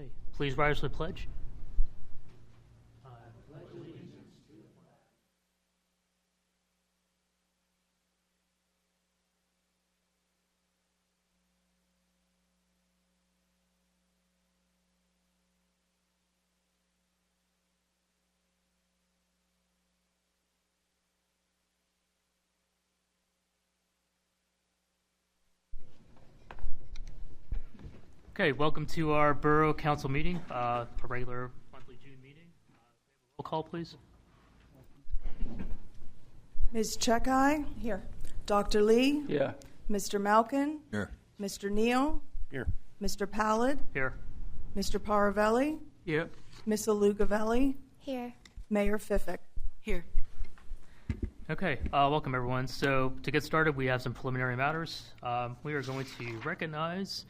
Okay, please rise for the pledge. Okay, welcome to our Borough Council meeting, a regular monthly June meeting. Roll call, please. Ms. Chekai? Here. Dr. Lee? Yeah. Mr. Malkin? Here. Mr. Neal? Here. Mr. Pallid? Here. Mr. Paravelli? Here. Ms. Alugavelli? Here. Mayor Fiffick? Here. Okay, welcome everyone. So to get started, we have some preliminary matters. We are going to recognize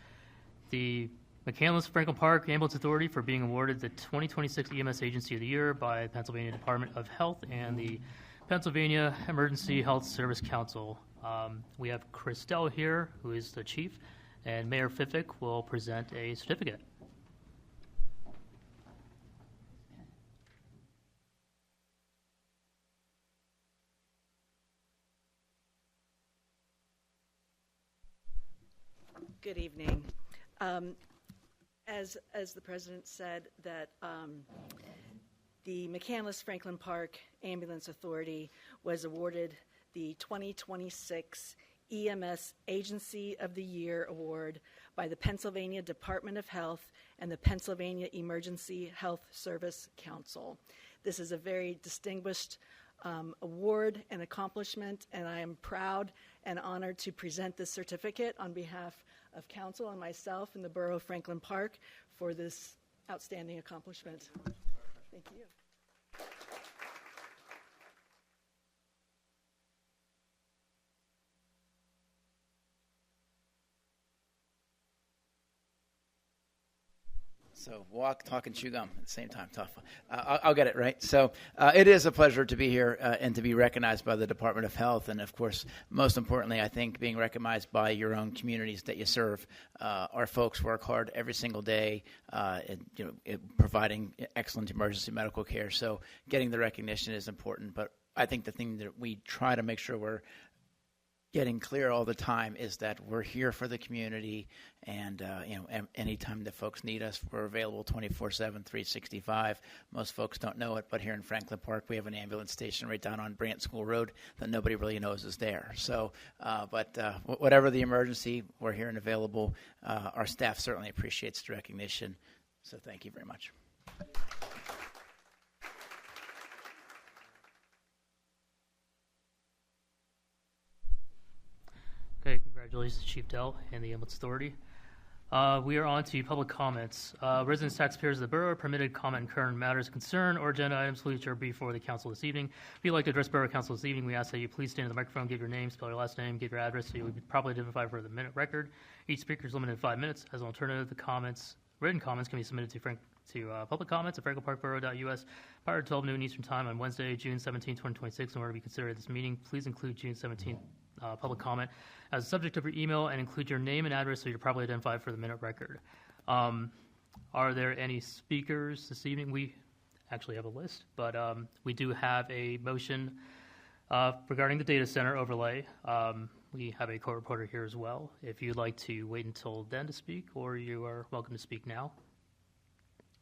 the McCandless-Franklin Park Ambulance Authority for being awarded the 2026 EMS Agency of the Year by the Pennsylvania Department of Health and the Pennsylvania Emergency Health Service Council. We have Christelle here, who is the chief, and Mayor Fiffick will present a certificate. Good evening. As the president said, that the McCandless-Franklin Park Ambulance Authority was awarded the 2026 EMS Agency of the Year Award by the Pennsylvania Department of Health and the Pennsylvania Emergency Health Service Council. This is a very distinguished award and accomplishment, and I am proud and honored to present this certificate on behalf of council and myself in the Borough of Franklin Park for this outstanding accomplishment. Thank you. So walk, talk, and chew gum at the same time. Tough. I'll get it right. So it is a pleasure to be here and to be recognized by the Department of Health. And, of course, most importantly, I think being recognized by your own communities that you serve. Our folks work hard every single day providing excellent emergency medical care. So getting the recognition is important. But I think the thing that we try to make sure we're getting clear all the time is that we're here for the community, and anytime that folks need us, we're available 24/7, 365. Most folks don't know it, but here in Franklin Park, we have an ambulance station right down on Brant School Road that nobody really knows is there. So, whatever the emergency, we're here and available. Our staff certainly appreciates the recognition. So, thank you very much. Okay, congratulations, Chief Dell and the Ambulance Authority. We are on to public comments. Residents, taxpayers of the borough are permitted to comment on current matters of concern or agenda items which are before the council this evening. If you'd like to address Borough Council this evening, we ask that you please stand to the microphone, give your name, spell your last name, give your address so you'll be properly identified for the minute record. Each speaker is limited to 5 minutes. As an alternative, written comments can be submitted to public comments at franklinparkborough.us prior to 12 noon Eastern Time on Wednesday, June 17, 2026. In order to be considered at this meeting, please include June 17 public comment as a subject of your email and include your name and address so you're properly identified for the minute record. Are there any speakers this evening? We actually have a list, but we do have a motion regarding the data center overlay. We have a co-reporter here as well. If you'd like to wait until then to speak, or you are welcome to speak now.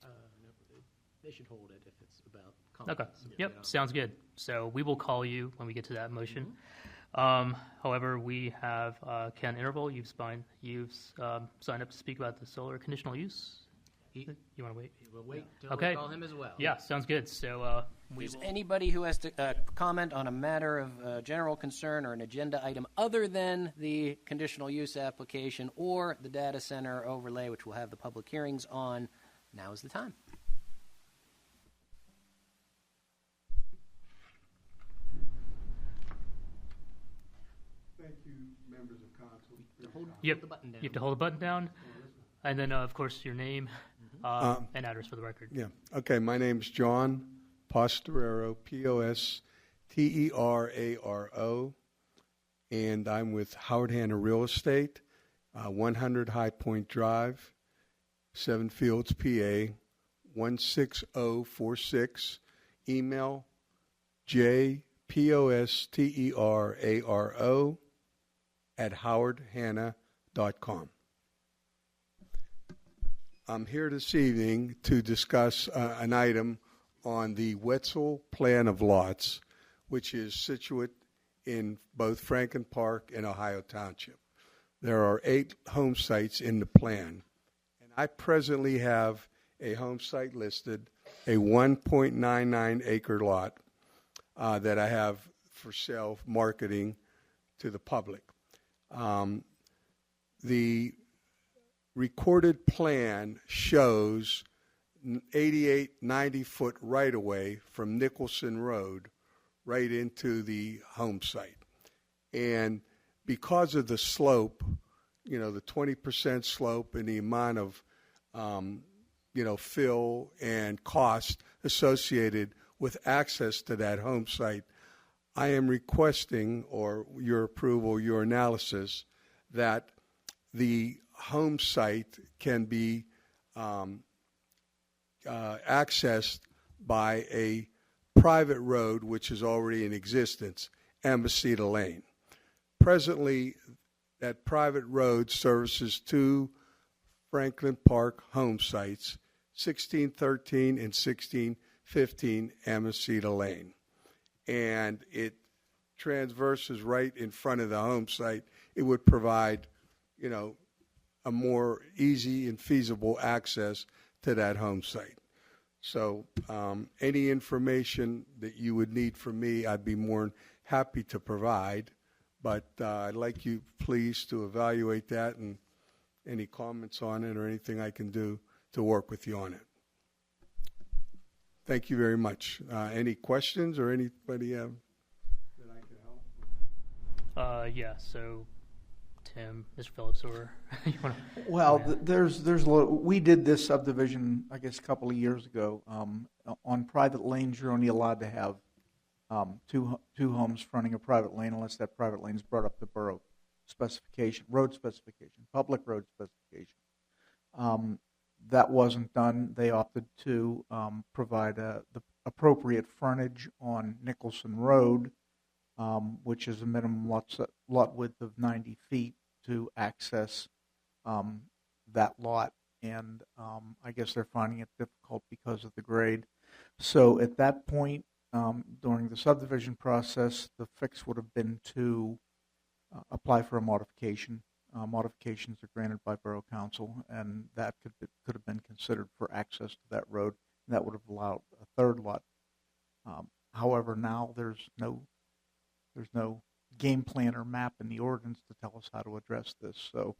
No, they should hold it if it's about comments. Okay. Yep, sounds good. So we will call you when we get to that motion. Mm-hmm. However, we have Ken Interval. You've signed up to speak about the solar conditional use. You want to wait? We'll wait till okay. we call him as well. Yeah, sounds good. So There's anybody who has to comment on a matter of general concern or an agenda item other than the conditional use application or the data center overlay, which we'll have the public hearings on. Now is the time. Thank you, members of council. Yep. The button down. You have to hold the button down, and then, of course, your name and address for the record. Yeah. Okay, my name's John Posterero, Posteraro, and I'm with Howard Hanna Real Estate, 100 High Point Drive, Seven Fields, PA 16046. Email jposteraro@howardhanna.com. I'm here this evening to discuss an item on the Wetzel Plan of Lots, which is situate in both Franklin Park and Ohio Township. There are 8 home sites in the plan, and I presently have a home site listed, a 1.99 acre lot that I have for sale, marketing to the public. The recorded plan shows 88, 90-foot right-of-way from Nicholson Road right into the home site. And because of the slope, the 20% slope and the amount of, fill and cost associated with access to that home site, I am requesting, or your approval, your analysis, that the home site can be accessed by a private road which is already in existence, Ambassador Lane. Presently, that private road services 2 Franklin Park home sites, 1613 and 1615 Ambassador Lane. And it transverses right in front of the home site. It would provide, a more easy and feasible access to that home site. So any information that you would need from me, I'd be more than happy to provide. But I'd like you, please, to evaluate that and any comments on it or anything I can do to work with you on it. Thank you very much. Any questions or anybody that I can help? Yeah, so Tim, Mr. Phillips, or you want to? Well, there's we did this subdivision, I guess, a couple of years ago. On private lanes, you're only allowed to have two homes fronting a private lane unless that private lane is brought up to borough specification, road specification, public road specification. That wasn't done. They opted to provide the appropriate frontage on Nicholson Road, which is a minimum lot width of 90 feet to access that lot. And I guess they're finding it difficult because of the grade. So at that point, during the subdivision process, the fix would have been to apply for a modification. Modifications are granted by Borough Council, and that could have been considered for access to that road. And that would have allowed a third lot. However, now there's no game plan or map in the ordinance to tell us how to address this. So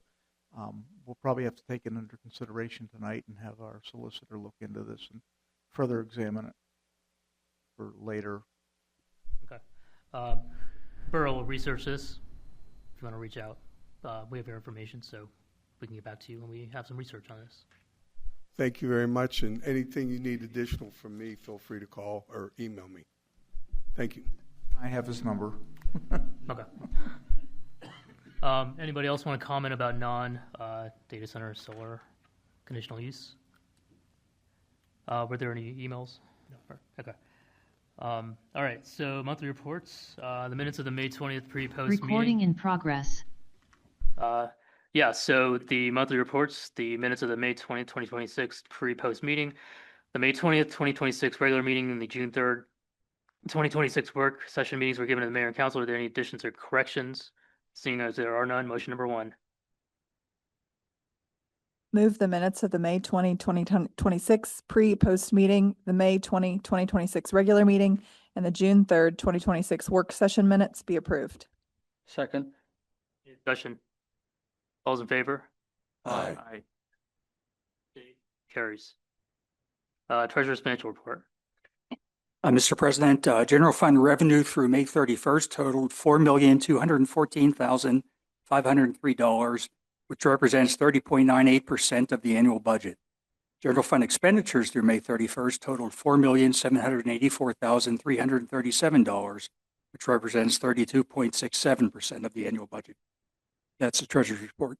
we'll probably have to take it under consideration tonight and have our solicitor look into this and further examine it for later. Okay. Borough will research this. If you want to reach out, we have your information, so we can get back to you when we have some research on this. Thank you very much. And anything you need additional from me, feel free to call or email me. Thank you. I have his number. Okay. Anybody else want to comment about non-data center solar conditional use? Were there any emails? No. Okay. All right, so monthly reports. The minutes of the May 20th pre-post meeting. Recording in progress. Yeah, so the monthly reports, the minutes of the May 20th, 2026 pre-post meeting, the May 20th, 2026 regular meeting, and the June 3rd, 2026 work session meetings were given to the mayor and council. Are there any additions or corrections? Seeing as there are none, motion number 1. Move the minutes of the May 20, 2026 pre-post meeting, the May 20, 2026 regular meeting, and the June 3rd, 2026 work session minutes be approved. Second. Discussion. All's in favor? Aye. Aye. Carries. Treasurer's financial report. Mr. President, general fund revenue through May 31st totaled $4,214,503, which represents 30.98% of the annual budget. General fund expenditures through May 31st totaled $4,784,337, which represents 32.67% of the annual budget. That's the Treasurer's report.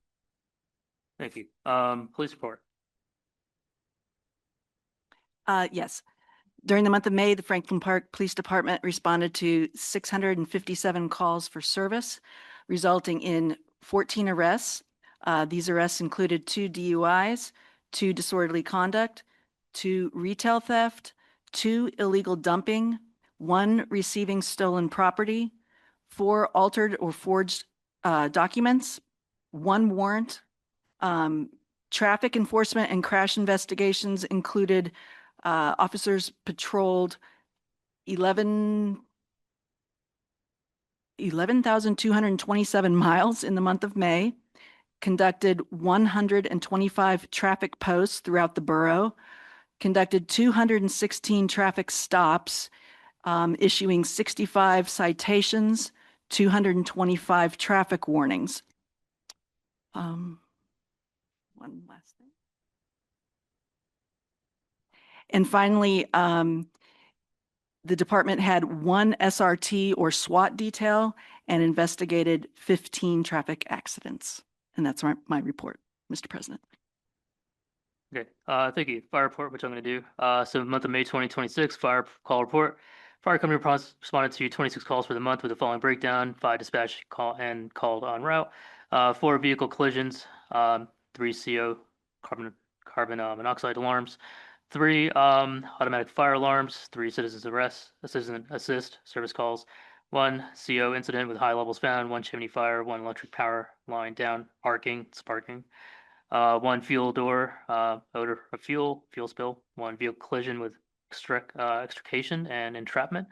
Thank you. Police report. Yes. During the month of May, the Franklin Park Police Department responded to 657 calls for service, resulting in 14 arrests. These arrests included 2 DUIs, 2 disorderly conduct, 2 retail theft, 2 illegal dumping, 1 receiving stolen property, 4 altered or forged documents, 1 warrant. Traffic enforcement and crash investigations included officers patrolled 11,227 miles in the month of May, conducted 125 traffic posts throughout the borough, conducted 216 traffic stops, issuing 65 citations, 225 traffic warnings. One last thing. And finally, the department had 1 SRT or SWAT detail and investigated 15 traffic accidents. And that's my report, Mr. President. Okay, thank you. Fire report, which I'm going to do. So month of May 2026, fire call report. Fire company responded to 26 calls for the month with the following breakdown: 5 dispatch called en route, 4 vehicle collisions, 3 CO carbon monoxide alarms, 3 automatic fire alarms, 3 citizen assist service calls, 1 CO incident with high levels found, 1 chimney fire, 1 electric power line down, sparking. 1 fuel door, odor of fuel spill, 1 vehicle collision with extrication and entrapment,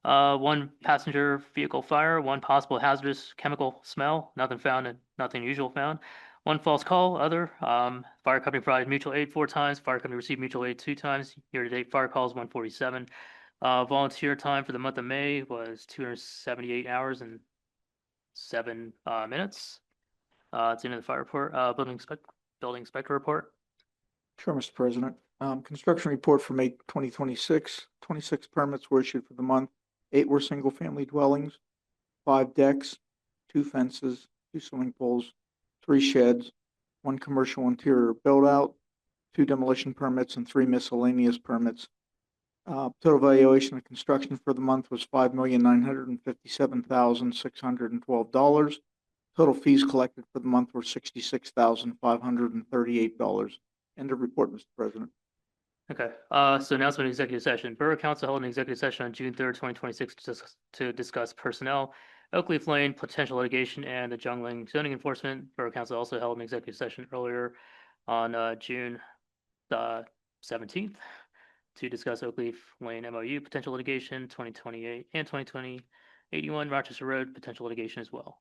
1 passenger vehicle fire, 1 possible hazardous chemical smell, nothing found and nothing unusual found, 1 false call, other, fire company provided mutual aid 4 times, fire company received mutual aid 2 times, year-to-date fire calls 147. Volunteer time for the month of May was 278 hours and 7 minutes. It's the end of the fire report. Building inspector report. Sure, Mr. President. Construction report for May 2026. 26 permits were issued for the month. 8 were single-family dwellings, 5 decks, 2 fences, 2 swimming pools, 3 sheds, 1 commercial interior build-out, 2 demolition permits, and 3 miscellaneous permits. Total valuation of construction for the month was $5,957,612. Total fees collected for the month were $66,538. End of report, Mr. President. Okay. So announcement of executive session. Borough Council held an executive session on June 3rd, 2026 to discuss personnel, Oakleaf Lane, potential litigation, and the Jungling zoning enforcement. Borough Council also held an executive session earlier on June 17th to discuss Oakleaf Lane MOU, potential litigation, 2028 and 2020-81 Rochester Road, potential litigation as well.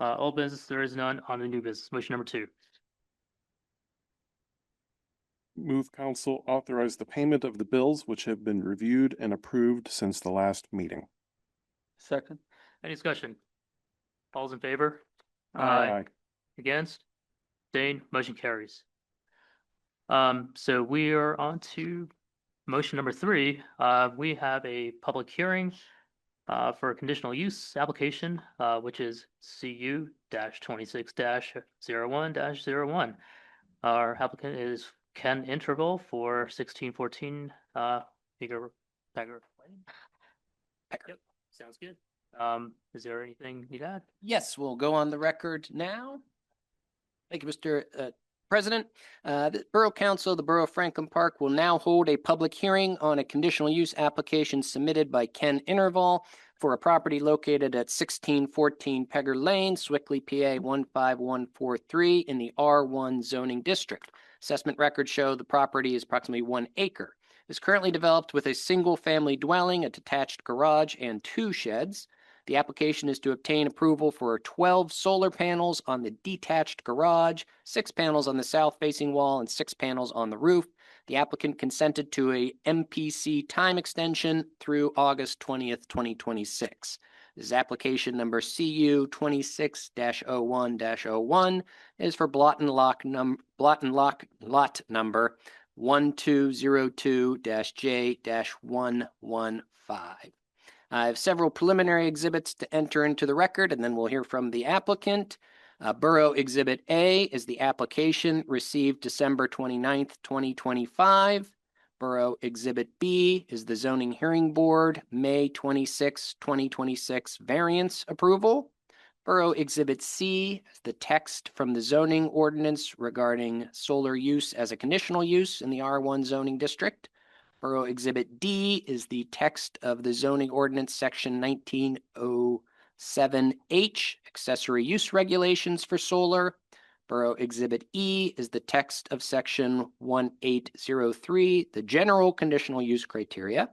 Old business, there is none. On the new business. Motion number 2. Move council authorize the payment of the bills which have been reviewed and approved since the last meeting. Second. Any discussion? All's in favor? Aye. Against? Abstain? Motion carries. So we are on to motion number 3. We have a public hearing for a conditional use application, which is CU-26-01-01. Our applicant is Ken Interval for 1614 Bigger Lane. Yep, sounds good. Is there anything you'd add? Yes, we'll go on the record now. Thank you, Mr. President. The Borough Council of the Borough of Franklin Park will now hold a public hearing on a conditional use application submitted by Ken Interval for a property located at 1614 Pegger Lane, Swickley, PA 15143 in the R1 zoning district. Assessment records show the property is approximately 1 acre. It is currently developed with a single-family dwelling, a detached garage, and 2 sheds. The application is to obtain approval for 12 solar panels on the detached garage, 6 panels on the south-facing wall, and 6 panels on the roof. The applicant consented to a MPC time extension through August 20th, 2026. This is application number CU 26-01-01. It is for lot and lot number 1202-J-115. I have several preliminary exhibits to enter into the record, and then we'll hear from the applicant. Borough Exhibit A is the application received December 29th, 2025. Borough Exhibit B is the Zoning Hearing Board, May 26, 2026 variance approval. Borough Exhibit C is the text from the zoning ordinance regarding solar use as a conditional use in the R1 zoning district. Borough Exhibit D is the text of the zoning ordinance section 1907H, accessory use regulations for solar. Borough Exhibit E is the text of section 1803, the general conditional use criteria.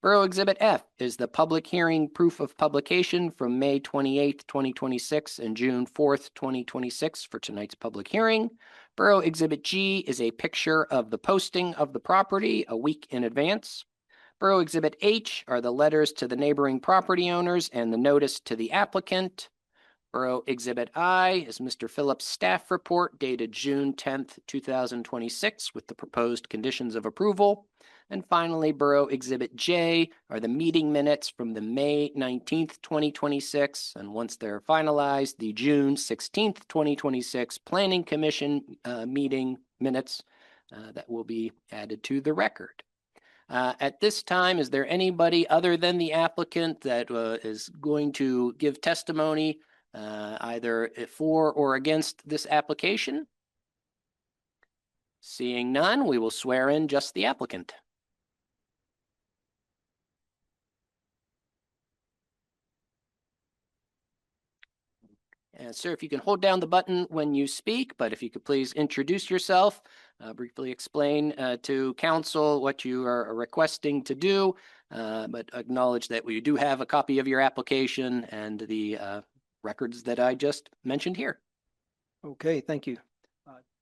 Borough Exhibit F is the public hearing proof of publication from May 28th, 2026 and June 4th, 2026 for tonight's public hearing. Borough Exhibit G is a picture of the posting of the property a week in advance. Borough Exhibit H are the letters to the neighboring property owners and the notice to the applicant. Borough Exhibit I is Mr. Phillips' staff report dated June 10th, 2026 with the proposed conditions of approval. And finally, Borough Exhibit J are the meeting minutes from the May 19th, 2026. And once they're finalized, the June 16th, 2026 Planning Commission meeting minutes that will be added to the record. At this time, is there anybody other than the applicant that is going to give testimony either for or against this application? Seeing none, we will swear in just the applicant. And sir, if you can hold down the button when you speak, but if you could please introduce yourself, briefly explain to council what you are requesting to do, but acknowledge that we do have a copy of your application and the records that I just mentioned here. Okay, thank you.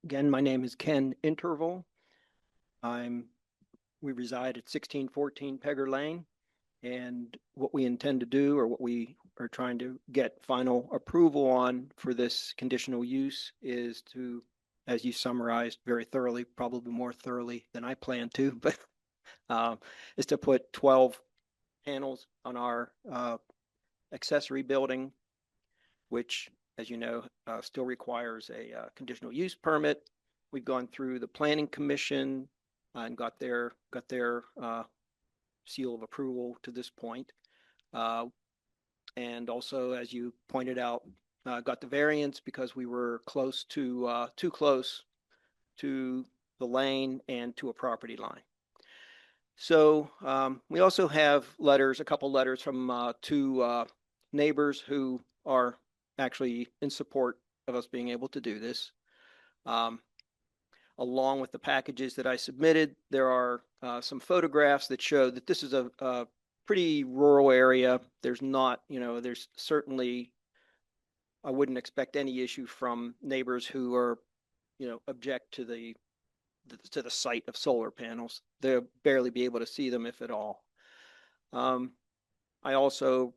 Again, my name is Ken Interval. We reside at 1614 Pegger Lane, and what we intend to do, or what we are trying to get final approval on for this conditional use, is to, as you summarized very thoroughly, probably more thoroughly than I planned to, but is to put 12 panels on our accessory building, which, as you know, still requires a conditional use permit. We've gone through the Planning Commission and got their seal of approval to this point. And also, as you pointed out, got the variance because we were close to too close to the lane and to a property line. So we also have letters, a couple letters from two neighbors who are actually in support of us being able to do this. Along with the packages that I submitted, there are some photographs that show that this is a pretty rural area. There's not, there's certainly, I wouldn't expect any issue from neighbors who are, object to the site of solar panels. They'll barely be able to see them, if at all. I also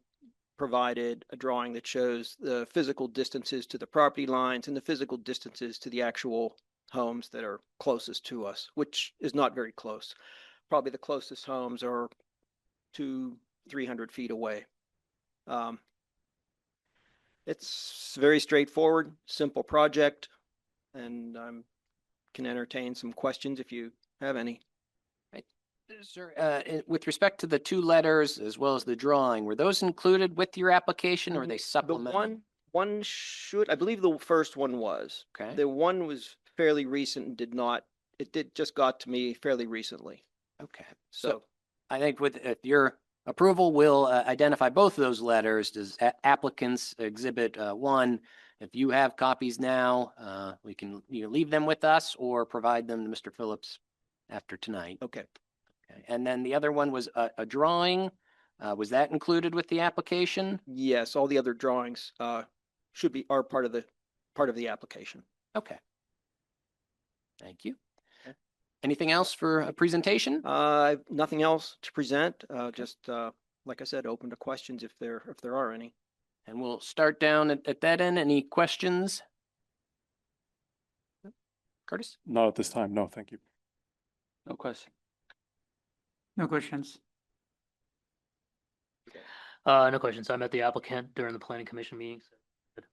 provided a drawing that shows the physical distances to the property lines and the physical distances to the actual homes that are closest to us, which is not very close. Probably the closest homes are 200-300 feet away. It's very straightforward, simple project, and I can entertain some questions if you have any. Sir, with respect to the two letters as well as the drawing, were those included with your application or are they supplemental? The one should, I believe the first one was. Okay. The one was fairly recent and it just got to me fairly recently. Okay. So I think with your approval, we'll identify both of those letters as applicants Exhibit 1. If you have copies now, we can leave them with us or provide them to Mr. Phillips after tonight. Okay. And then the other one was a drawing. Was that included with the application? Yes, all the other drawings are part of the application. Okay. Thank you. Okay. Anything else for a presentation? Nothing else to present. Just like I said, open to questions if there are any. And we'll start down at that end. Any questions? Curtis? Not at this time. No, thank you. No question. No questions. No questions. I met the applicant during the planning commission meeting. So.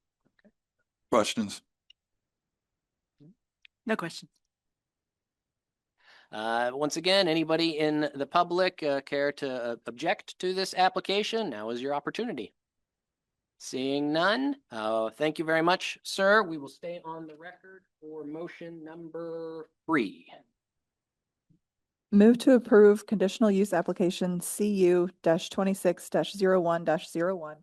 Questions? No questions. Once again, anybody in the public care to object to this application? Now is your opportunity. Seeing none, thank you very much, sir. We will stay on the record for motion number 3. Move to approve conditional use application CU-26-01-01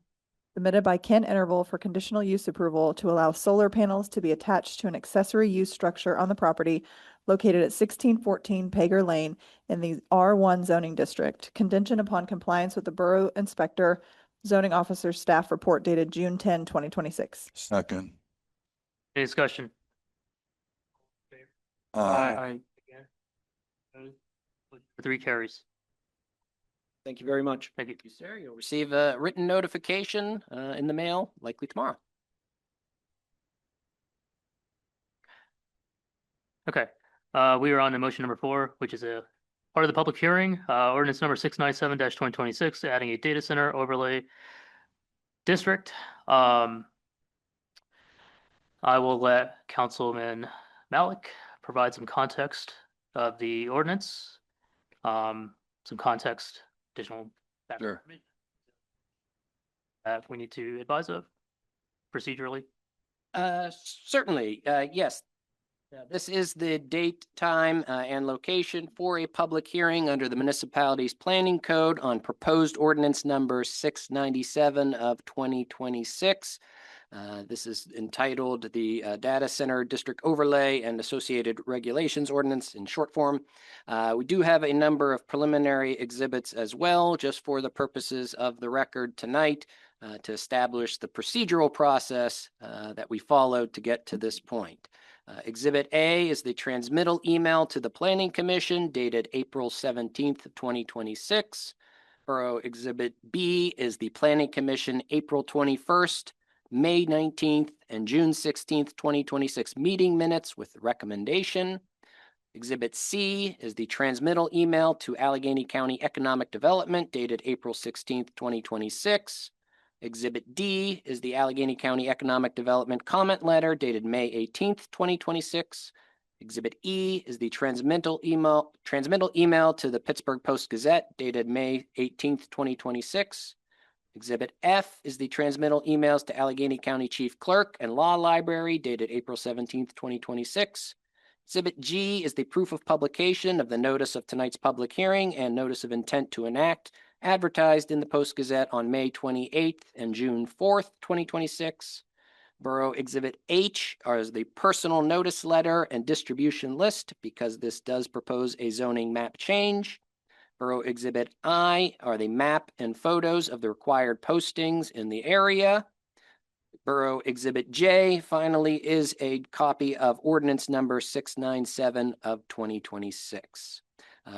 submitted by Ken Interval for conditional use approval to allow solar panels to be attached to an accessory use structure on the property located at 1614 Pager Lane in the R1 zoning district, contingent upon compliance with the Borough Inspector Zoning Officer staff report dated June 10, 2026. Second. Any discussion? Aye. Opposed? 3 carries. Thank you very much. Thank you. Thank you, sir. You'll receive a written notification in the mail, likely tomorrow. Okay. We are on to motion number 4, which is a part of the public hearing, ordinance number 697-2026, adding a data center overlay district. I will let Councilman Malik provide some context of the ordinance, some context, additional background Sure. that we need to advise of procedurally. Certainly, yes. This is the date, time, and location for a public hearing under the municipality's planning code on proposed ordinance number 697 of 2026. This is entitled the Data Center District Overlay and Associated Regulations Ordinance in short form. We do have a number of preliminary exhibits as well, just for the purposes of the record tonight, to establish the procedural process that we followed to get to this point. Exhibit A is the transmittal email to the Planning Commission dated April 17th, 2026. Borough Exhibit B is the Planning Commission April 21st, May 19th, and June 16th, 2026 meeting minutes with recommendation. Exhibit C is the transmittal email to Allegheny County Economic Development dated April 16th, 2026. Exhibit D is the Allegheny County Economic Development comment letter dated May 18th, 2026. Exhibit E is the transmittal email to the Pittsburgh Post-Gazette dated May 18th, 2026. Exhibit F is the transmittal emails to Allegheny County Chief Clerk and Law Library dated April 17th, 2026. Exhibit G is the proof of publication of the notice of tonight's public hearing and notice of intent to enact, advertised in the Post-Gazette on May 28th and June 4th, 2026. Borough Exhibit H is the personal notice letter and distribution list, because this does propose a zoning map change. Borough Exhibit I are the map and photos of the required postings in the area. Borough Exhibit J, finally, is a copy of ordinance number 697 of 2026.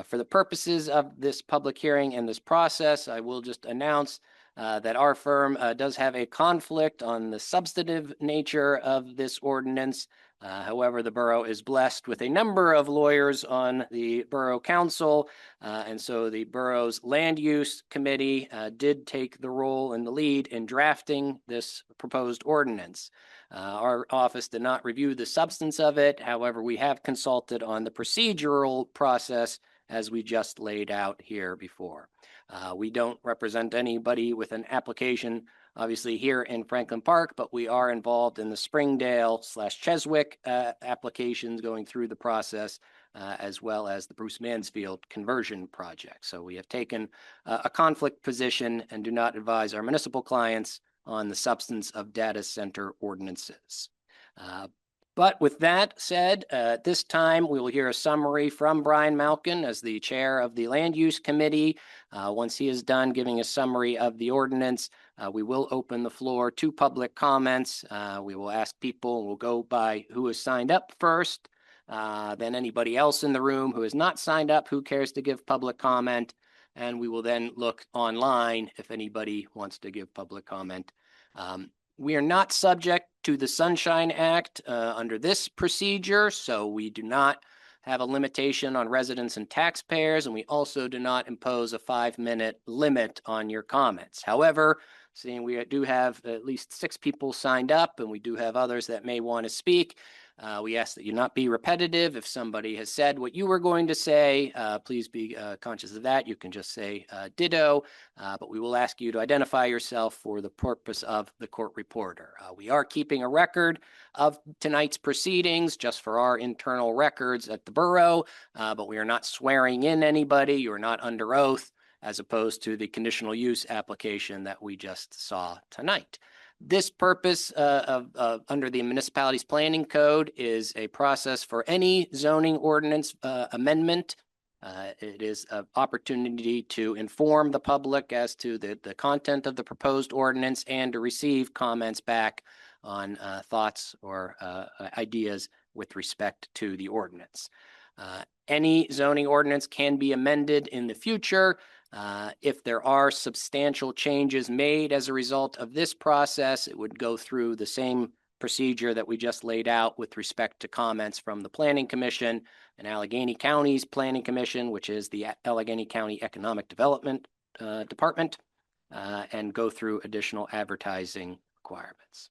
For the purposes of this public hearing and this process, I will just announce that our firm does have a conflict on the substantive nature of this ordinance. However, the borough is blessed with a number of lawyers on the borough council, and so the borough's land use committee did take the role and the lead in drafting this proposed ordinance. Our office did not review the substance of it. However, we have consulted on the procedural process as we just laid out here before. We don't represent anybody with an application, obviously, here in Franklin Park, but we are involved in the Springdale/Cheswick applications going through the process, as well as the Bruce Mansfield conversion project. So we have taken a conflict position and do not advise our municipal clients on the substance of data center ordinances. But with that said, at this time, we will hear a summary from Brian Malkin as the chair of the Land Use Committee. Once he is done giving a summary of the ordinance, we will open the floor to public comments. We will ask people, we'll go by who has signed up first, then anybody else in the room who has not signed up, who cares to give public comment, and we will then look online if anybody wants to give public comment. We are not subject to the Sunshine Act under this procedure, so we do not have a limitation on residents and taxpayers, and we also do not impose a 5-minute limit on your comments. However, seeing we do have at least 6 people signed up, and we do have others that may want to speak, We ask that you not be repetitive. If somebody has said what you were going to say, please be conscious of that. You can just say ditto, but we will ask you to identify yourself for the purpose of the court reporter. We are keeping a record of tonight's proceedings just for our internal records at the borough, but we are not swearing in anybody. You're not under oath, as opposed to the conditional use application that we just saw tonight. This purpose under the municipality's planning code is a process for any zoning ordinance amendment. It is an opportunity to inform the public as to the content of the proposed ordinance and to receive comments back on thoughts or ideas with respect to the ordinance. Any zoning ordinance can be amended in the future. If there are substantial changes made as a result of this process, it would go through the same procedure that we just laid out with respect to comments from the Planning Commission and Allegheny County's Planning Commission, which is the Allegheny County Economic Development Department, and go through additional advertising requirements.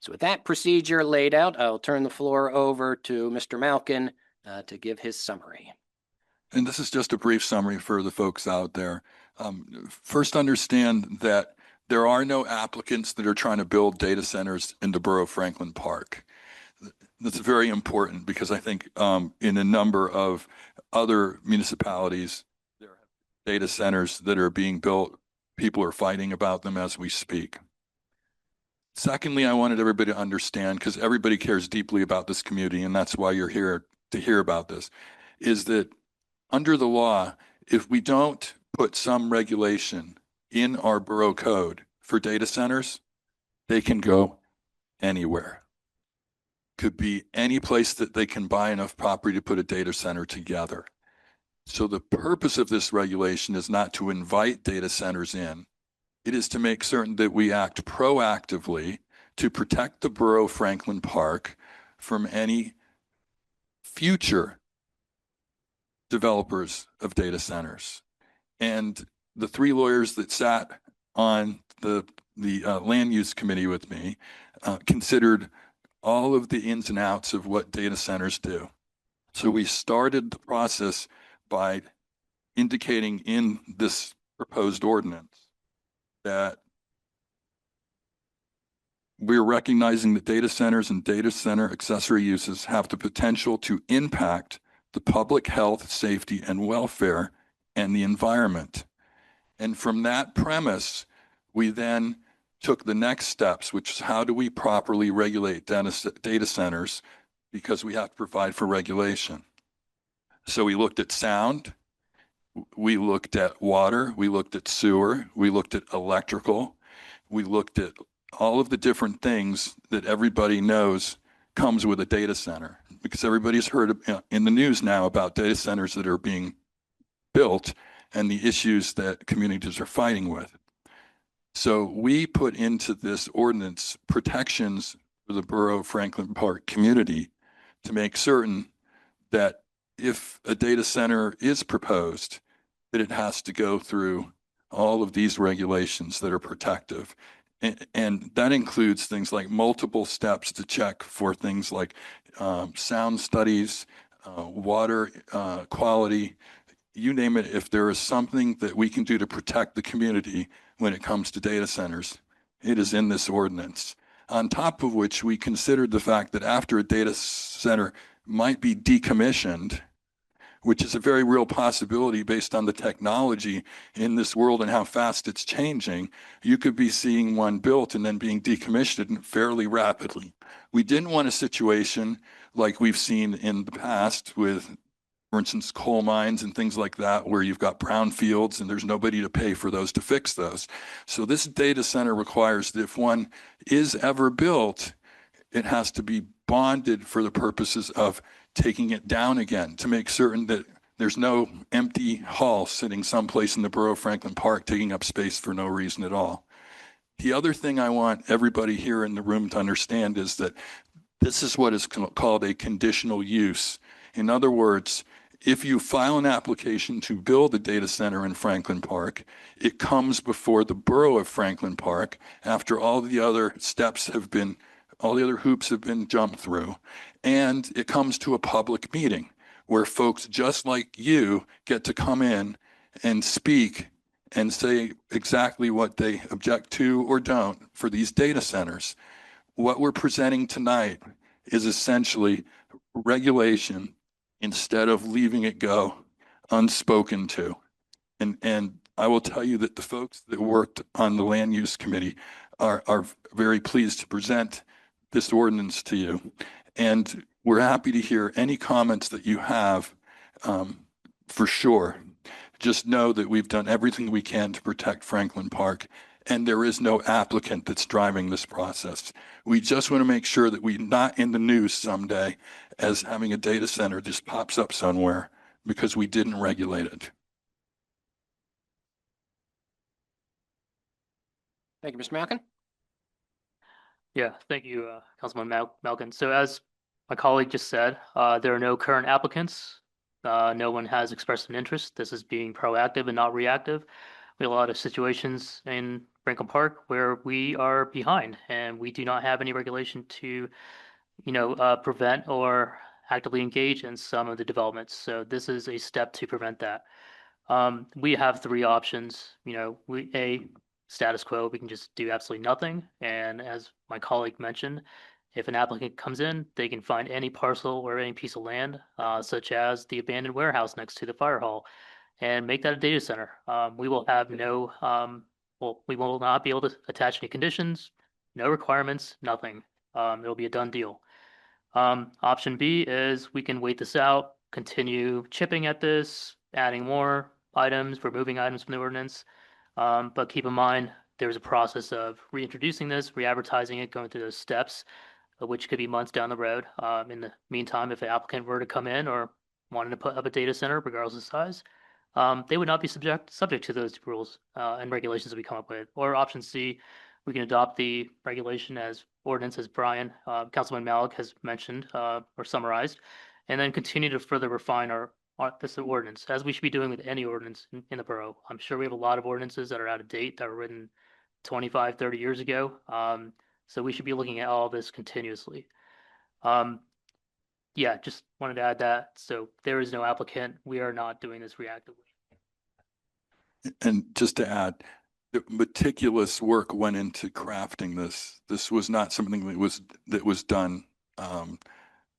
So with that procedure laid out, I'll turn the floor over to Mr. Malkin to give his summary. And this is just a brief summary for the folks out there. First, understand that there are no applicants that are trying to build data centers in the Borough of Franklin Park. That's very important because I think in a number of other municipalities, there are data centers that are being built. People are fighting about them as we speak. Secondly, I wanted everybody to understand, because everybody cares deeply about this community, and that's why you're here to hear about this, is that under the law, if we don't put some regulation in our borough code for data centers, they can go anywhere. Could be any place that they can buy enough property to put a data center together. So the purpose of this regulation is not to invite data centers in. It is to make certain that we act proactively to protect the borough of Franklin Park from any future developers of data centers. And the three lawyers that sat on the land use committee with me considered all of the ins and outs of what data centers do. So we started the process by indicating in this proposed ordinance that we're recognizing that data centers and data center accessory uses have the potential to impact the public health, safety, and welfare and the environment. And from that premise, we then took the next steps, which is how do we properly regulate data centers, because we have to provide for regulation. So we looked at sound, we looked at water, we looked at sewer, we looked at electrical, we looked at all of the different things that everybody knows comes with a data center, because everybody's heard in the news now about data centers that are being built and the issues that communities are fighting with. So we put into this ordinance protections for the Borough of Franklin Park community to make certain that if a data center is proposed, that it has to go through all of these regulations that are protective. And that includes things like multiple steps to check for things like sound studies, water quality, you name it. If there is something that we can do to protect the community when it comes to data centers, it is in this ordinance. On top of which, we considered the fact that after a data center might be decommissioned, which is a very real possibility based on the technology in this world and how fast it's changing, you could be seeing one built and then being decommissioned fairly rapidly. We didn't want a situation like we've seen in the past with, for instance, coal mines and things like that, where you've got brownfields and there's nobody to pay for those to fix those. So this data center requires that if one is ever built, it has to be bonded for the purposes of taking it down again to make certain that there's no empty hall sitting someplace in the Borough of Franklin Park taking up space for no reason at all. The other thing I want everybody here in the room to understand is that this is what is called a conditional use. In other words, if you file an application to build a data center in Franklin Park, it comes before the Borough of Franklin Park after all the other steps have been all the other hoops have been jumped through, and it comes to a public meeting where folks just like you get to come in and speak and say exactly what they object to or don't for these data centers. What we're presenting tonight is essentially regulation instead of leaving it go unspoken to. And I will tell you that the folks that worked on the land use committee are very pleased to present this ordinance to you. And we're happy to hear any comments that you have, for sure. Just know that we've done everything we can to protect Franklin Park, and there is no applicant that's driving this process. We just want to make sure that we're not in the news someday as having a data center just pops up somewhere because we didn't regulate it. Thank you, Mr. Malkin. Yeah, thank you, Councilman Malkin. So as my colleague just said, there are no current applicants. No one has expressed an interest. This is being proactive and not reactive. We have a lot of situations in Franklin Park where we are behind and we do not have any regulation to, prevent or actively engage in some of the developments. So this is a step to prevent that. We have three options. Status quo, we can just do absolutely nothing. And as my colleague mentioned, if an applicant comes in, they can find any parcel or any piece of land, such as the abandoned warehouse next to the fire hall, and make that a data center. We will have we will not be able to attach any conditions, no requirements, nothing. It'll be a done deal. Option B is we can wait this out, continue chipping at this, adding more items, removing items from the ordinance. But keep in mind, there's a process of reintroducing this, re-advertising it, going through those steps, which could be months down the road. In the meantime, if the applicant were to come in or wanted to put up a data center, regardless of size, they would not be subject to those rules and regulations that we come up with. Or option C, we can adopt the regulation as ordinance, as Brian, Councilman Malik has mentioned or summarized, and then continue to further refine this ordinance, as we should be doing with any ordinance in the borough. I'm sure we have a lot of ordinances that are out of date, that were written 25, 30 years ago. So we should be looking at all this continuously. Yeah, just wanted to add that. So there is no applicant. We are not doing this reactively. And just to add, the meticulous work went into crafting this. This was not something that was done on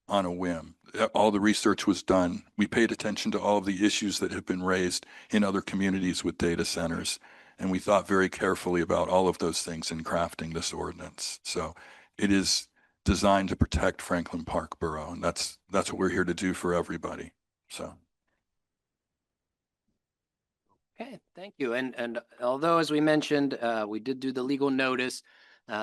a whim. All the research was done. We paid attention to all of the issues that have been raised in other communities with data centers, and we thought very carefully about all of those things in crafting this ordinance. So it is designed to protect Franklin Park Borough, and that's what we're here to do for everybody. So. Okay, thank you. And although, as we mentioned, we did do the legal notice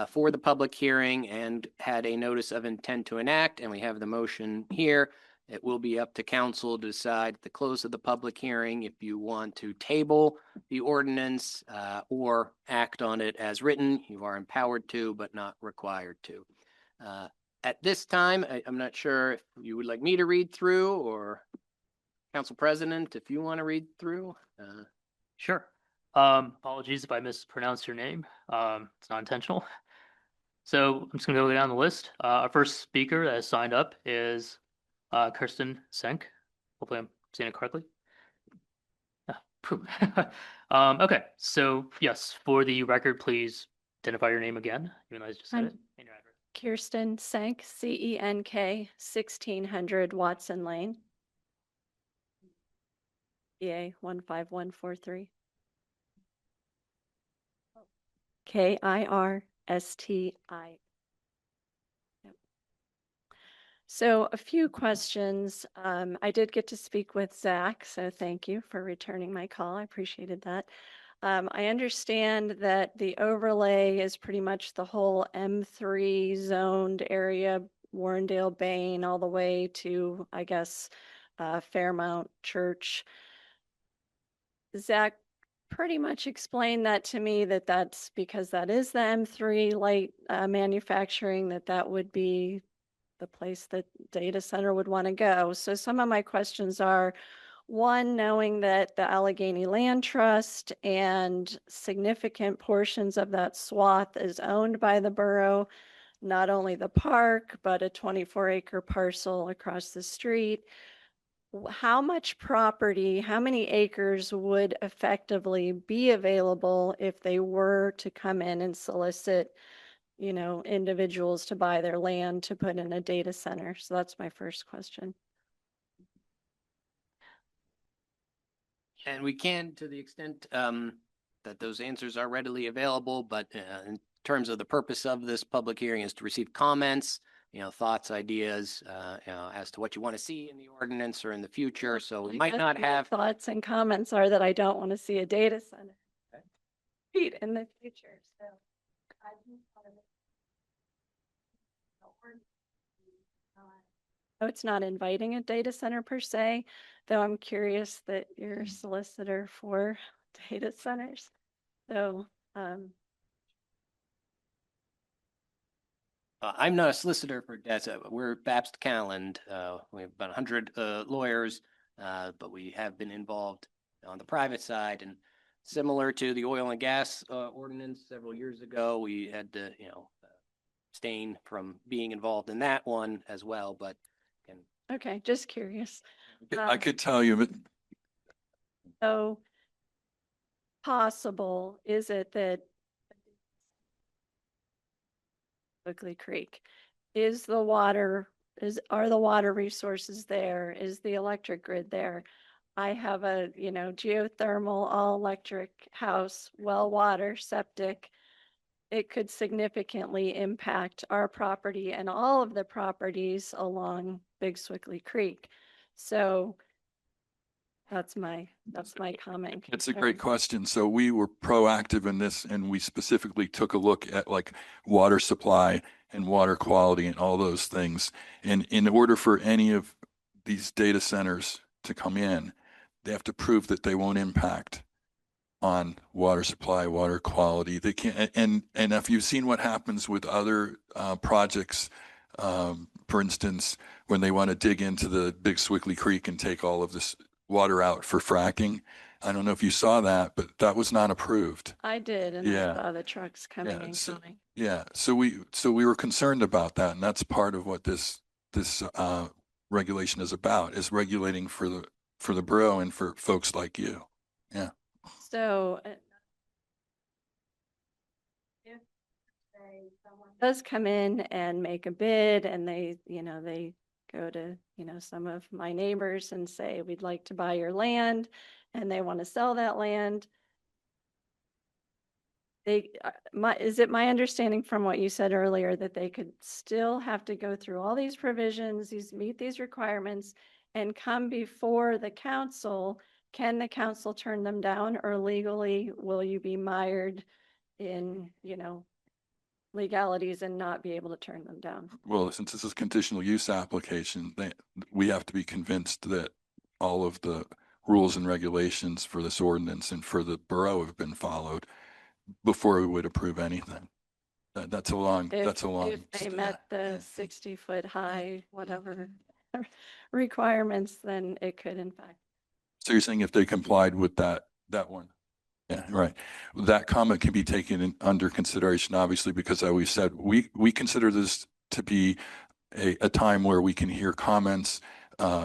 for the public hearing and had a notice of intent to enact, and we have the motion here, it will be up to council to decide at the close of the public hearing if you want to table the ordinance or act on it as written. You are empowered to, but not required to. At this time, I'm not sure if you would like me to read through, or Council President, if you want to read through. Sure. Apologies if I mispronounced your name. It's not intentional. So I'm just going to go down the list. Our first speaker that has signed up is Kirsten Senk. Hopefully I'm saying it correctly. Okay, so yes, for the record, please identify your name again, even though I just said it. And your address. Kirsten Senk, CENK, 1600 Watson Lane. EA 15143. KIRSTI. Yep. So a few questions. I did get to speak with Zach, so thank you for returning my call. I appreciated that. I understand that the overlay is pretty much the whole M3 zoned area, Warrendale, Bain, all the way to, I guess, Fairmount Church. Zach pretty much explained that to me, that's because that is the M3 light manufacturing, that would be the place that data center would want to go. So some of my questions are, one, knowing that the Allegheny Land Trust and significant portions of that swath is owned by the borough, not only the park, but a 24-acre parcel across the street. How much property, how many acres would effectively be available if they were to come in and solicit, individuals to buy their land to put in a data center? So that's my first question. And we can, to the extent that those answers are readily available, but in terms of the purpose of this public hearing is to receive comments, thoughts, ideas, as to what you want to see in the ordinance or in the future. So we might not have thoughts and comments are that I don't want to see a data center in the future. So I just want to know it's not inviting a data center per se, though I'm curious that you're a solicitor for data centers. So I'm not a solicitor for data. We're Babst Calland. We have about 100 lawyers, but we have been involved on the private side. And similar to the oil and gas ordinance several years ago, we had to, abstain from being involved in that one as well. But okay, just curious. I could tell you, but So possible is it that Quigley Creek are the water resources there? Is the electric grid there? I have a, geothermal all electric house, well water, septic. It could significantly impact our property and all of the properties along Big Swickley Creek. So that's my comment. it's a great question. So we were proactive in this, and we specifically took a look at like water supply and water quality and all those things. And in order for any of these data centers to come in, they have to prove that they won't impact on water supply, water quality. They can't, and if you've seen what happens with other projects, for instance, when they want to dig into the Big Swickley Creek and take all of this water out for fracking. I don't know if you saw that, but that was not approved. I did, and I saw the trucks coming and going. Yeah, so we were concerned about that, and that's part of what this regulation is about, is regulating for the borough and for folks like you. Yeah. So if someone does come in and make a bid, and they go to, some of my neighbors and say, we'd like to buy your land, and they want to sell that land. Is it my understanding from what you said earlier that they could still have to go through all these provisions, meet these requirements, and come before the council? Can the council turn them down, or legally will you be mired in, legalities and not be able to turn them down? Well, since this is a conditional use application, we have to be convinced that all of the rules and regulations for this ordinance and for the borough have been followed before we would approve anything. That's a long. If they met the 60-foot high, whatever requirements, then it could in fact. So you're saying if they complied with that one? Yeah, right. That comment can be taken under consideration, obviously, because as we said, we consider this to be a time where we can hear comments,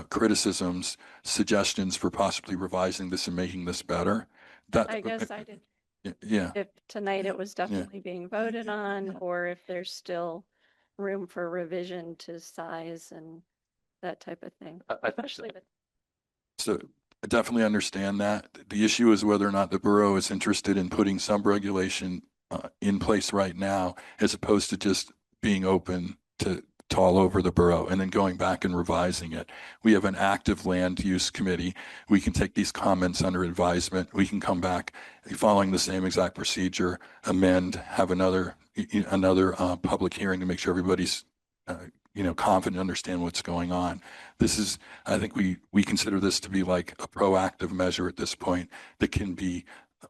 criticisms, suggestions for possibly revising this and making this better. I guess I did. Yeah. If tonight it was definitely being voted on, or if there's still room for revision to size and that type of thing. Especially with. So I definitely understand that. The issue is whether or not the borough is interested in putting some regulation in place right now, as opposed to just being open to all over the borough and then going back and revising it. We have an active land use committee. We can take these comments under advisement. We can come back following the same exact procedure, amend, have another public hearing to make sure everybody's confident, understand what's going on. I think we consider this to be like a proactive measure at this point that can be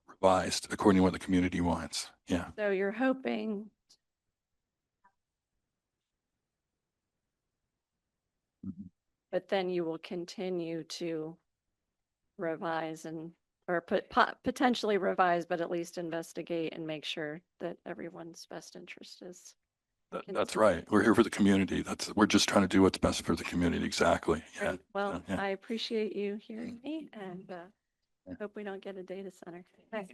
revised according to what the community wants. Yeah. So you're hoping. But then you will continue to revise or potentially revise, but at least investigate and make sure that everyone's best interest is That's right. We're here for the community. We're just trying to do what's best for the community. Exactly. Yeah. Great. Well, Yeah. I appreciate you hearing me and hope we don't get a data center. Thanks.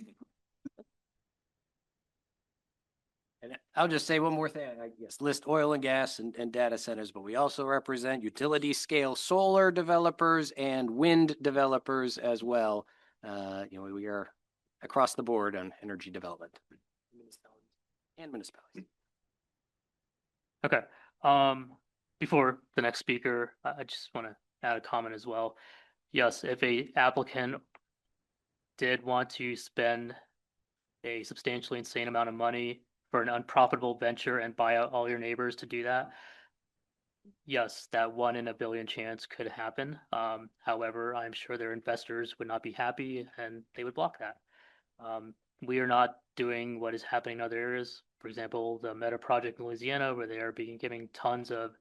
And I'll just say one more thing. I guess list oil and gas and data centers, but we also represent utility scale solar developers and wind developers as well. We are across the board on energy development and municipalities. Okay. Before the next speaker, I just want to add a comment as well. Yes, if a applicant did want to spend a substantially insane amount of money for an unprofitable venture and buy out all your neighbors to do that, yes, that 1 in a billion chance could happen. However, I'm sure their investors would not be happy and they would block that. We are not doing what is happening in other areas. For example, the Meta project in Louisiana, where they are giving tons of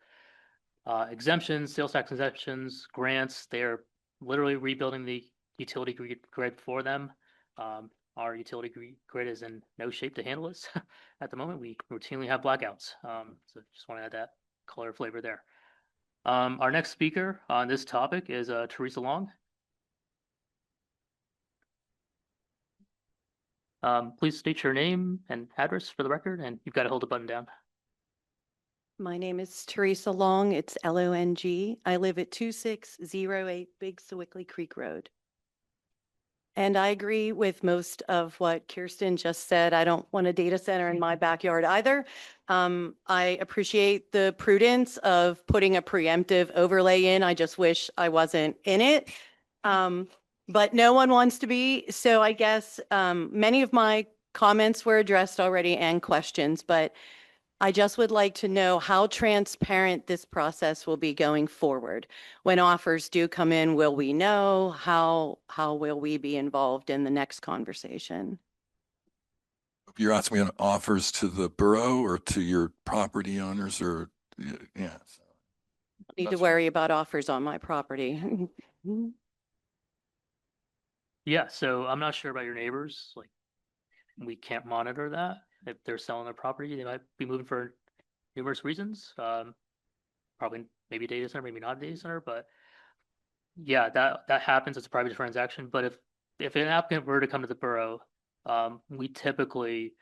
exemptions, sales tax exemptions, grants. They are literally rebuilding the utility grid for them. Our utility grid is in no shape to handle this at the moment. We routinely have blackouts. So just want to add that color flavor there. Our next speaker on this topic is Teresa Long. Please state your name and address for the record, and you've got to hold the button down. My name is Teresa Long. It's Long. I live at 2608 Big Sewickley Creek Road. And I agree with most of what Kirsten just said. I don't want a data center in my backyard either. I appreciate the prudence of putting a preemptive overlay in. I just wish I wasn't in it. But no one wants to be. So I guess many of my comments were addressed already and questions, but I just would like to know how transparent this process will be going forward. When offers do come in, will we know? How will we be involved in the next conversation? You're asking me on offers to the borough or to your property owners, or yeah. Need to worry about offers on my property. Yeah, so I'm not sure about your neighbors. Like, we can't monitor that. If they're selling their property, they might be moving for numerous reasons. Probably maybe a data center, maybe not a data center, but yeah, that happens. It's a private transaction. But if an applicant were to come to the borough, we typically,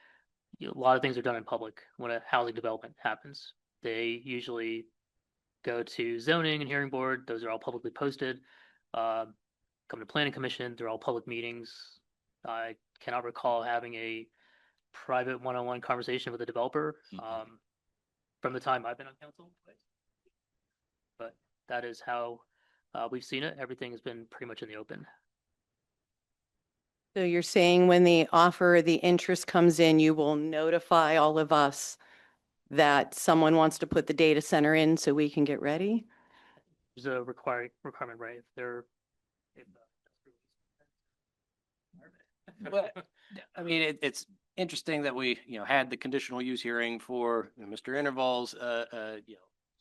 a lot of things are done in public when a housing development happens. They usually go to zoning and hearing board. Those are all publicly posted. Come to planning commission. They're all public meetings. I cannot recall having a private one-on-one conversation with a developer from the time I've been on council. But that is how we've seen it. Everything has been pretty much in the open. So you're saying when the offer, the interest comes in, you will notify all of us that someone wants to put the data center in so we can get ready? There's a requirement, right? But I mean, it's interesting that we, had the conditional use hearing for Mr. Interval's,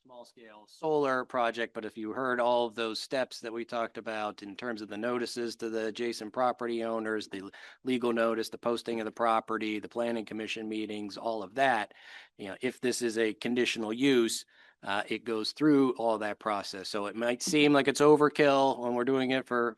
small scale solar project. But if you heard all of those steps that we talked about in terms of the notices to the adjacent property owners, the legal notice, the posting of the property, the planning commission meetings, all of that, if this is a conditional use, it goes through all that process. So it might seem like it's overkill when we're doing it for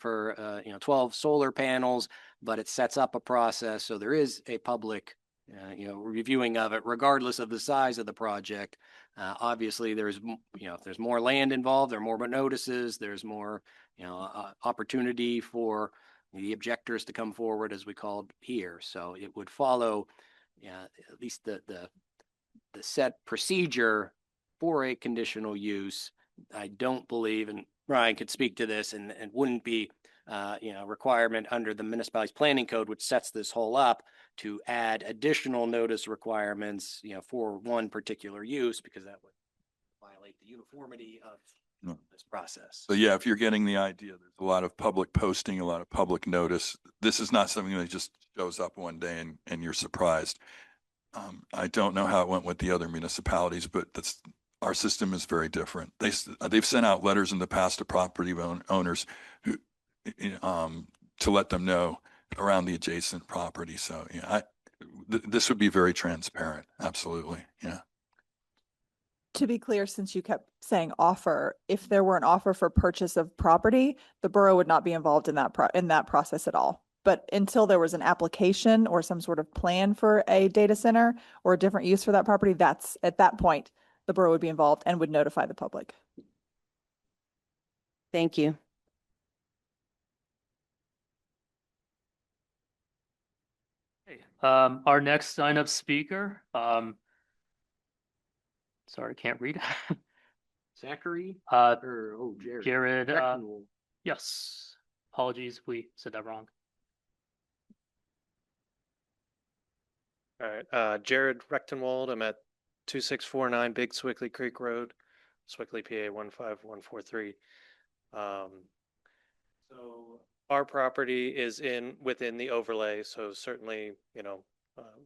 12 solar panels, but it sets up a process. So there is a public, reviewing of it, regardless of the size of the project. Obviously, there's, if there's more land involved, there are more notices, there's more, opportunity for the objectors to come forward, as we called here. So it would follow, at least the set procedure for a conditional use. I don't believe, and Ryan could speak to this, and wouldn't be, requirement under the municipality's planning code, which sets this whole up, to add additional notice requirements, for one particular use, because that would violate the uniformity of this process. So yeah, if you're getting the idea, there's a lot of public posting, a lot of public notice. This is not something that just shows up one day and you're surprised. I don't know how it went with the other municipalities, but our system is very different. They've sent out letters in the past to property owners who, to let them know around the adjacent property. So yeah, this would be very transparent. Absolutely. Yeah. To be clear, since you kept saying offer, if there were an offer for purchase of property, the borough would not be involved in that process at all. But until there was an application or some sort of plan for a data center or a different use for that property, that's at that point, the borough would be involved and would notify the public. Thank you. Okay. Our next sign-up speaker, sorry, I can't read. Zachary? Jared. Jared, Rectenwald. yes. Apologies, we said that wrong. All right, Jared Rectenwald. I'm at 2649 Big Swickley Creek Road, Swickley, PA 15143. So our property is within the overlay, so certainly,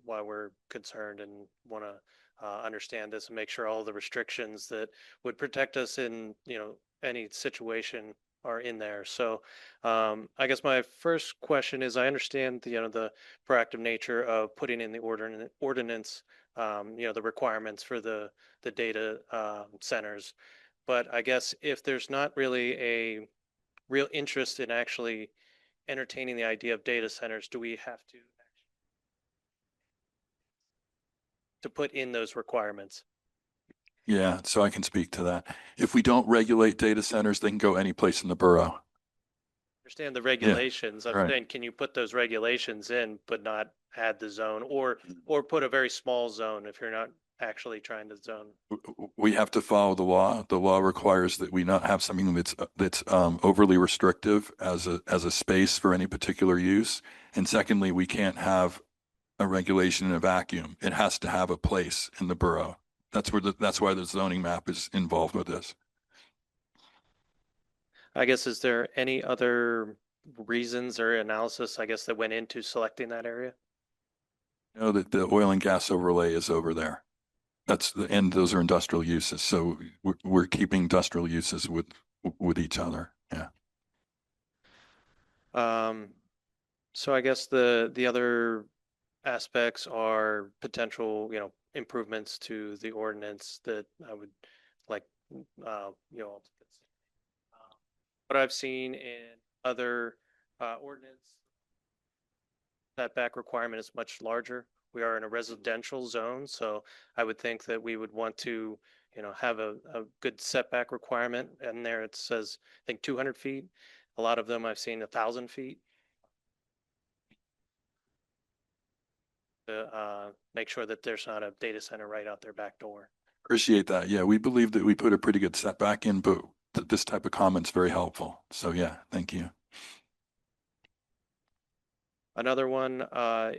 why we're concerned and want to understand this and make sure all the restrictions that would protect us in, any situation are in there. So I guess my first question is, I understand the proactive nature of putting in the ordinance, the requirements for the data centers. But I guess if there's not really a real interest in actually entertaining the idea of data centers, do we have to put in those requirements? Yeah, so I can speak to that. If we don't regulate data centers, they can go any place in the borough. Understand the regulations. I'm right. saying, can you put those regulations in, but not add the zone, or put a very small zone if you're not actually trying to zone? We have to follow the law. The law requires that we not have something that's overly restrictive as a space for any particular use. And secondly, we can't have a regulation in a vacuum. It has to have a place in the borough. That's why the zoning map is involved with this. I guess, is there any other reasons or analysis, I guess, that went into selecting that area? You know that the oil and gas overlay is over there. And those are industrial uses. So we're keeping industrial uses with each other. Yeah. So I guess the other aspects are potential, improvements to the ordinance that I would like, what I've seen in other ordinance, setback requirement is much larger. We are in a residential zone, so I would think that we would want to, have a good setback requirement. And there it says, I think 200 feet. A lot of them I've seen 1,000 feet. To make sure that there's not a data center right out their back door. Appreciate that. Yeah, we believe that we put a pretty good setback in, but this type of comment's very helpful. So yeah, thank you. Another one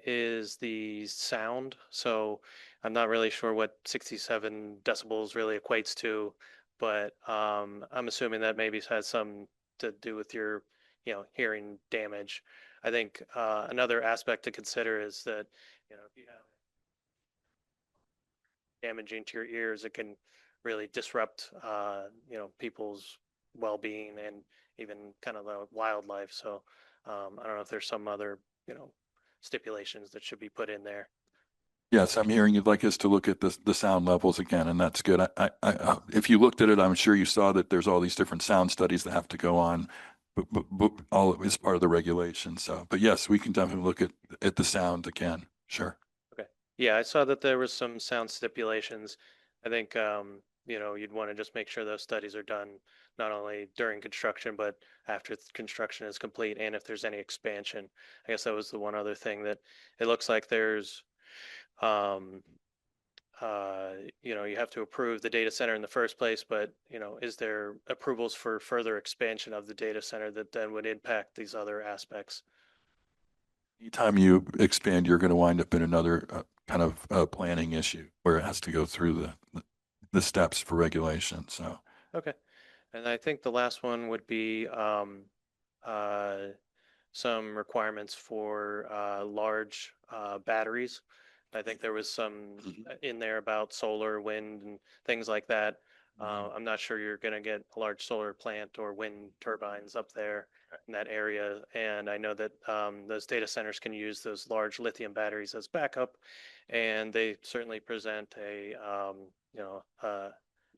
is the sound. So I'm not really sure what 67 decibels really equates to, but I'm assuming that maybe has some to do with your, hearing damage. I think another aspect to consider is that, if you have damaging to your ears, it can really disrupt, people's well-being and even kind of the wildlife. So I don't know if there's some other, stipulations that should be put in there. Yes, I'm hearing you'd like us to look at the sound levels again, and that's good. I if you looked at it, I'm sure you saw that there's all these different sound studies that have to go on, but all is part of the regulation. So, but yes, we can definitely look at the sound again. Sure. Okay. Yeah, I saw that there was some sound stipulations. I think, you'd want to just make sure those studies are done not only during construction, but after construction is complete, and if there's any expansion. I guess that was the one other thing that it looks like there's, you have to approve the data center in the first place, but, is there approvals for further expansion of the data center that then would impact these other aspects? Anytime you expand, you're going to wind up in another kind of planning issue where it has to go through the steps for regulation. So. Okay. And I think the last one would be some requirements for large batteries. I think there was some in there about solar, wind, and things like that. I'm not sure you're going to get a large solar plant or wind turbines up there in that area. And I know that those data centers can use those large lithium batteries as backup, and they certainly present a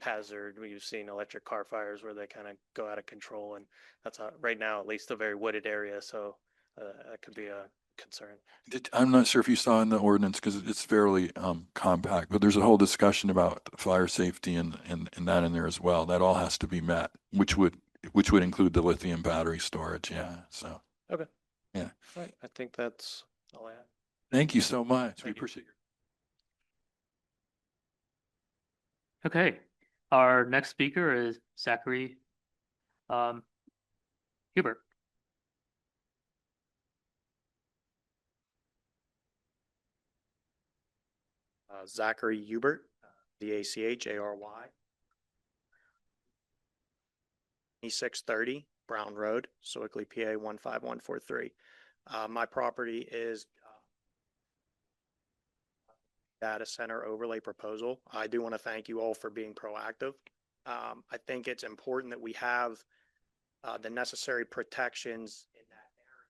hazard. We've seen electric car fires where they kind of go out of control, and that's right now at least a very wooded area. So that could be a concern. I'm not sure if you saw in the ordinance because it's fairly compact, but there's a whole discussion about fire safety and that in there as well. That all has to be met, which would include the lithium battery storage. Yeah. So. Okay. Yeah. All right. I think that's all I have. Thank you so much. We appreciate your. Okay. Our next speaker is Zachary Hubert. Zachary Hubert, Zachary. 2630 Brown Road, Sewickley, PA 15143. My property is data center overlay proposal. I do want to thank you all for being proactive. I think it's important that we have the necessary protections in that area.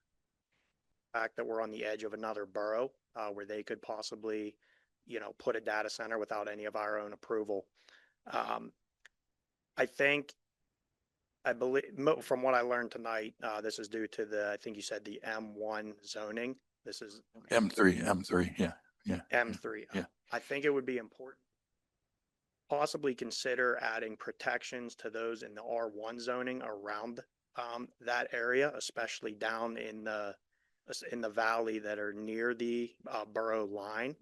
The fact that we're on the edge of another borough where they could possibly, put a data center without any of our own approval. I believe from what I learned tonight, this is due to I think you said the M1 zoning. This is M3, yeah. M3. Yeah. I think it would be important possibly consider adding protections to those in the R1 zoning around that area, especially down in the valley that are near the borough line.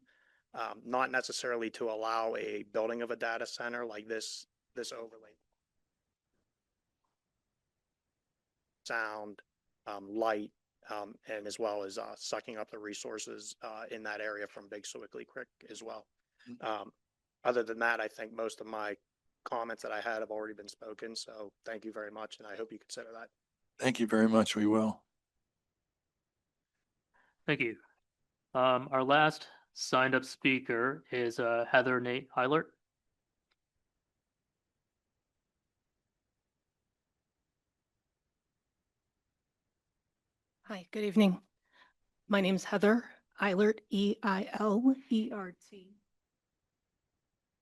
Not necessarily to allow a building of a data center like this overlay. Sound, light, and as well as sucking up the resources in that area from Big Sewickley Creek as well. Other than that, I think most of my comments that I had have already been spoken. So thank you very much, and I hope you consider that. Thank you very much. We will. Thank you. Our last signed up speaker is Heather Nate Eilert. Hi, good evening. My name's Heather Eilert, Eilert,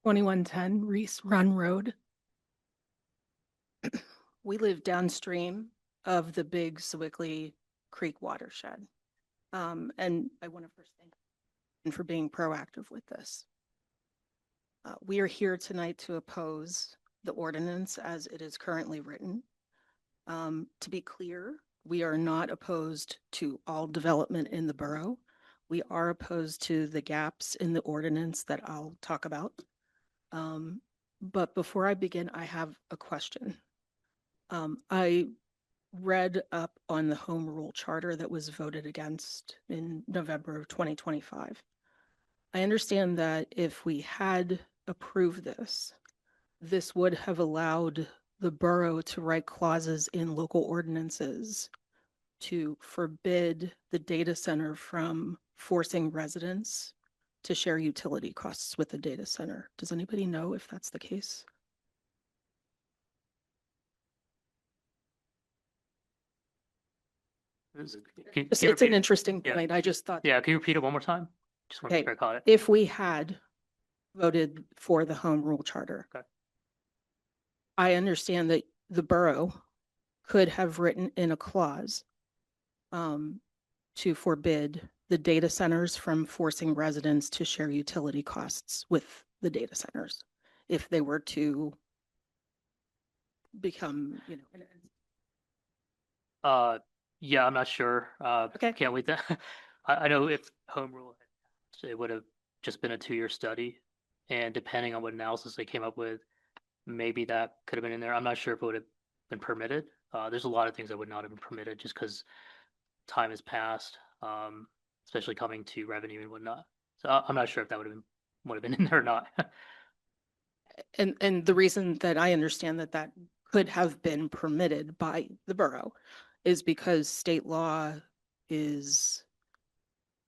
2110 Reese Run Road. We live downstream of the Big Sewickley Creek watershed. And I want to first thank you for being proactive with this. We are here tonight to oppose the ordinance as it is currently written. To be clear, we are not opposed to all development in the borough. We are opposed to the gaps in the ordinance that I'll talk about. But before I begin, I have a question. I read up on the home rule charter that was voted against in November of 2025. I understand that if we had approved this, this would have allowed the borough to write clauses in local ordinances to forbid the data center from forcing residents to share utility costs with the data center. Does anybody know if that's the case? It's an interesting point. I just thought. Yeah, can you repeat it one more time? Just want to make sure I caught it. If we had voted for the home rule charter, okay. I understand that the borough could have written in a clause to forbid the data centers from forcing residents to share utility costs with the data centers if they were to become, Yeah, I'm not sure. Okay. Can't wait that. I know if home rule had passed, it would have just been a 2-year study, and depending on what analysis they came up with, maybe that could have been in there. I'm not sure if it would have been permitted. There's a lot of things that would not have been permitted just because time has passed, especially coming to revenue and whatnot. So I'm not sure if that would have been in there or not. And the reason that I understand that that could have been permitted by the borough is because state law is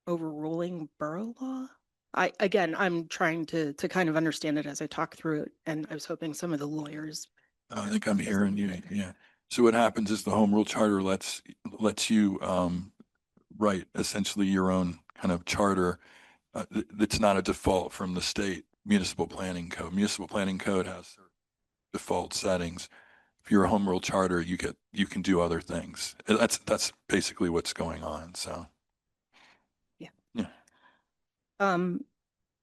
overruling borough law. I'm trying to kind of understand it as I talk through it, and I was hoping some of the lawyers. I think I'm hearing you. Yeah. So what happens is the home rule charter lets you write essentially your own kind of charter. That's not a default from the state municipal planning code. Municipal planning code has default settings. If you're a home rule charter, you can do other things. That's basically what's going on. So yeah.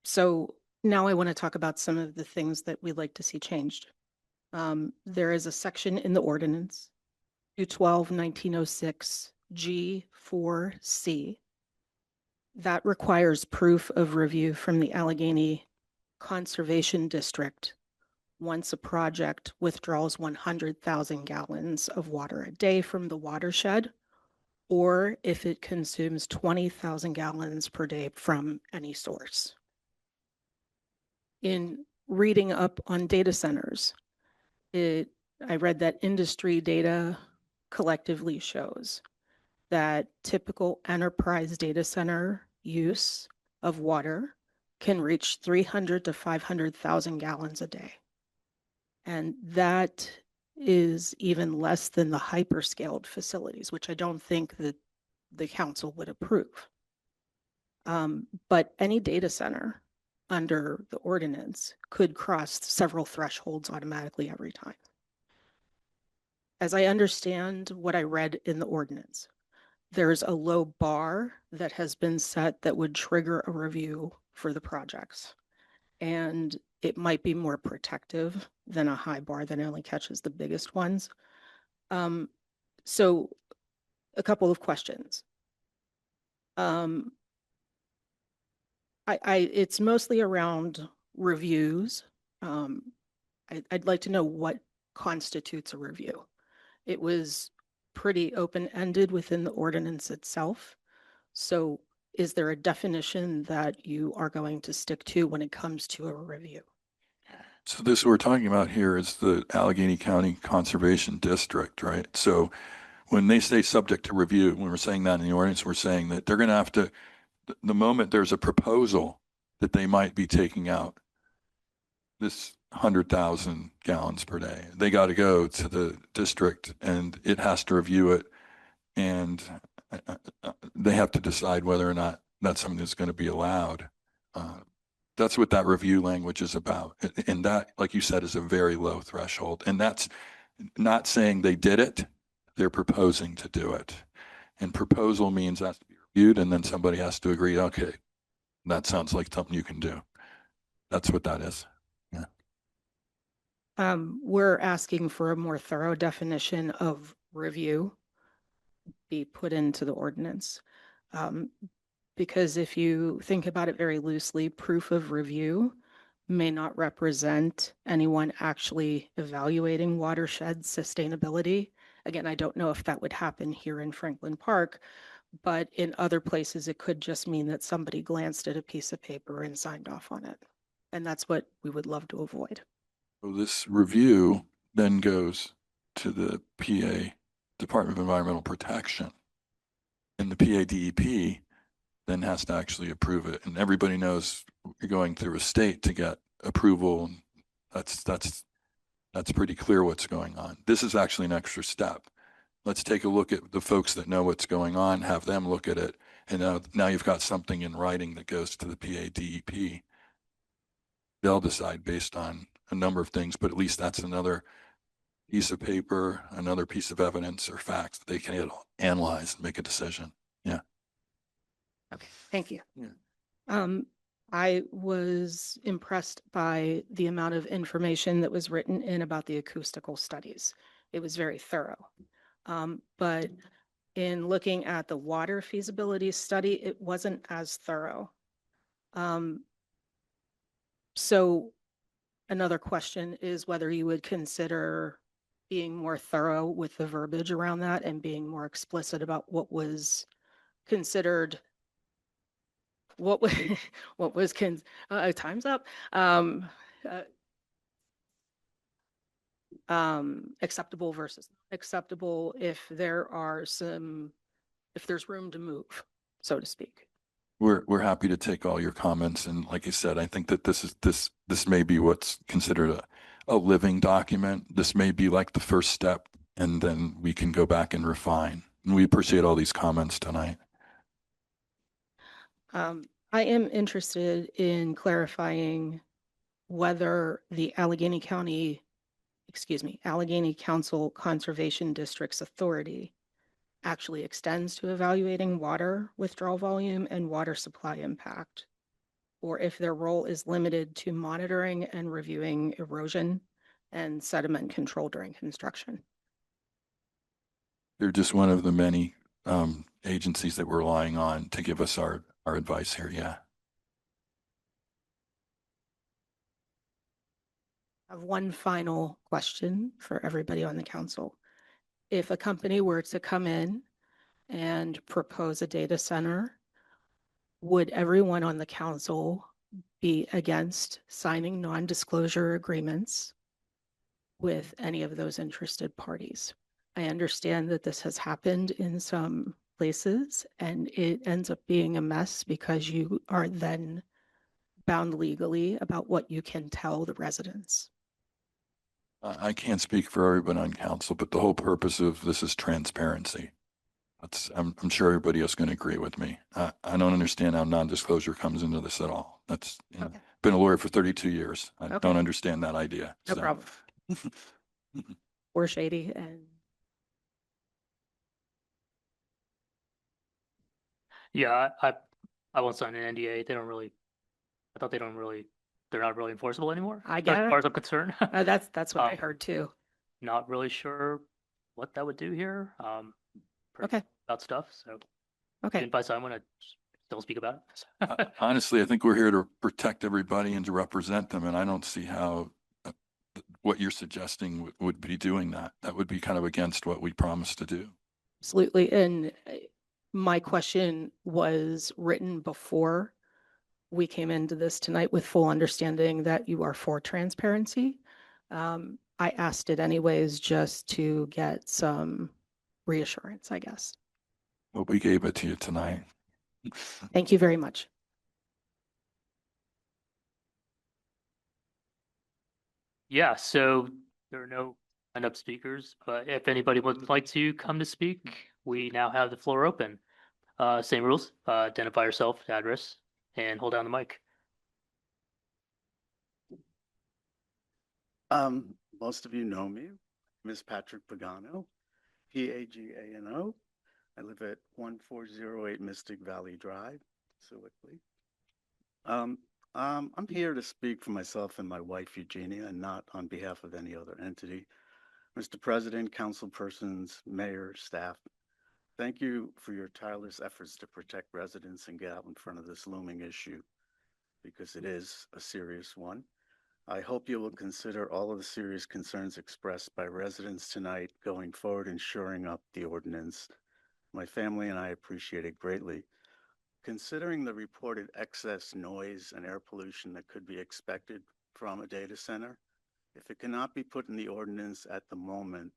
So now I want to talk about some of the things that we'd like to see changed. There is a section in the ordinance, 212-1906 G4C, that requires proof of review from the Allegheny Conservation District once a project withdraws 100,000 gallons of water a day from the watershed, or if it consumes 20,000 gallons per day from any source. In reading up on data centers, I read that industry data collectively shows that typical enterprise data center use of water can reach 300 to 500,000 gallons a day. And that is even less than the hyperscaled facilities, which I don't think that the council would approve. But any data center under the ordinance could cross several thresholds automatically every time. As I understand what I read in the ordinance, there's a low bar that has been set that would trigger a review for the projects. And it might be more protective than a high bar that only catches the biggest ones. So a couple of questions. It's mostly around reviews. I'd like to know what constitutes a review. It was pretty open-ended within the ordinance itself. So is there a definition that you are going to stick to when it comes to a review? So this we're talking about here is the Allegheny County Conservation District, right? So when they say subject to review, when we're saying that in the ordinance, we're saying that they're going to have to, the moment there's a proposal that they might be taking out this 100,000 gallons per day, they got to go to the district and it has to review it, and they have to decide whether or not that's something that's going to be allowed. That's what that review language is about. And that, like you said, is a very low threshold. And that's not saying they did it, they're proposing to do it. And proposal means that has to be reviewed, and then somebody has to agree, okay, that sounds like something you can do. That's what that is. Yeah. We're asking for a more thorough definition of review be put into the ordinance. Because if you think about it very loosely, proof of review may not represent anyone actually evaluating watershed sustainability. Again, I don't know if that would happen here in Franklin Park, but in other places, it could just mean that somebody glanced at a piece of paper and signed off on it. And that's what we would love to avoid. So this review then goes to the PA, Department of Environmental Protection, and the PA DEP then has to actually approve it. And everybody knows you're going through a state to get approval. And that's pretty clear what's going on. This is actually an extra step. Let's take a look at the folks that know what's going on, have them look at it. And now you've got something in writing that goes to the PA DEP. They'll decide based on a number of things, but at least that's another piece of paper, another piece of evidence or facts that they can analyze and make a decision. Yeah. Okay, thank you. Yeah. I was impressed by the amount of information that was written in about the acoustical studies. It was very thorough. But in looking at the water feasibility study, it wasn't as thorough. So another question is whether you would consider being more thorough with the verbiage around that and being more explicit about what was considered, time's up, acceptable versus acceptable, if there's room to move, so to speak. We're happy to take all your comments, and like I said, I think that this may be what's considered a living document. This may be like the first step, and then we can go back and refine. And we appreciate all these comments tonight. I am interested in clarifying whether the Allegheny County Allegheny Council Conservation District's authority actually extends to evaluating water withdrawal volume and water supply impact, or if their role is limited to monitoring and reviewing erosion and sediment control during construction. They're just one of the many agencies that we're relying on to give us our advice here. Yeah. I have one final question for everybody on the council. If a company were to come in and propose a data center, would everyone on the council be against signing non-disclosure agreements with any of those interested parties? I understand that this has happened in some places and it ends up being a mess because you are then bound legally about what you can tell the residents. I can't speak for everyone on council, but the whole purpose of this is transparency. I'm sure everybody else is going to agree with me. I don't understand how non-disclosure comes into this at all. That's Okay. Been a lawyer for 32 years. I Okay. don't understand that idea. No problem. Or shady and Yeah, I won't sign an NDA. They don't really. I thought they're not really enforceable anymore. I get as it. far as I'm concerned. That's what I heard too. Not really sure what that would do here. Okay. About stuff. So Okay. if I sign one, I don't speak about it. Honestly, I think we're here to protect everybody and to represent them, and I don't see how what you're suggesting would be doing that. That would be kind of against what we promised to do. Absolutely. And my question was written before we came into this tonight with full understanding that you are for transparency. I asked it anyways just to get some reassurance, I guess. Well, we gave it to you tonight. Thank you very much. Yeah, so there are no enough speakers, but if anybody would like to come to speak, we now have the floor open. Same rules, identify yourself, address, and hold down the mic. Most of you know me, Ms. Patrick Pagano, Pagano. I live at 1408 Mystic Valley Drive, Sewickley. I'm here to speak for myself and my wife, Eugenia, and not on behalf of any other entity. Mr. President, council persons, mayor, staff, thank you for your tireless efforts to protect residents and get out in front of this looming issue, because it is a serious one. I hope you will consider all of the serious concerns expressed by residents tonight going forward and shoring up the ordinance. My family and I appreciate it greatly. Considering the reported excess noise and air pollution that could be expected from a data center, if it cannot be put in the ordinance at the moment,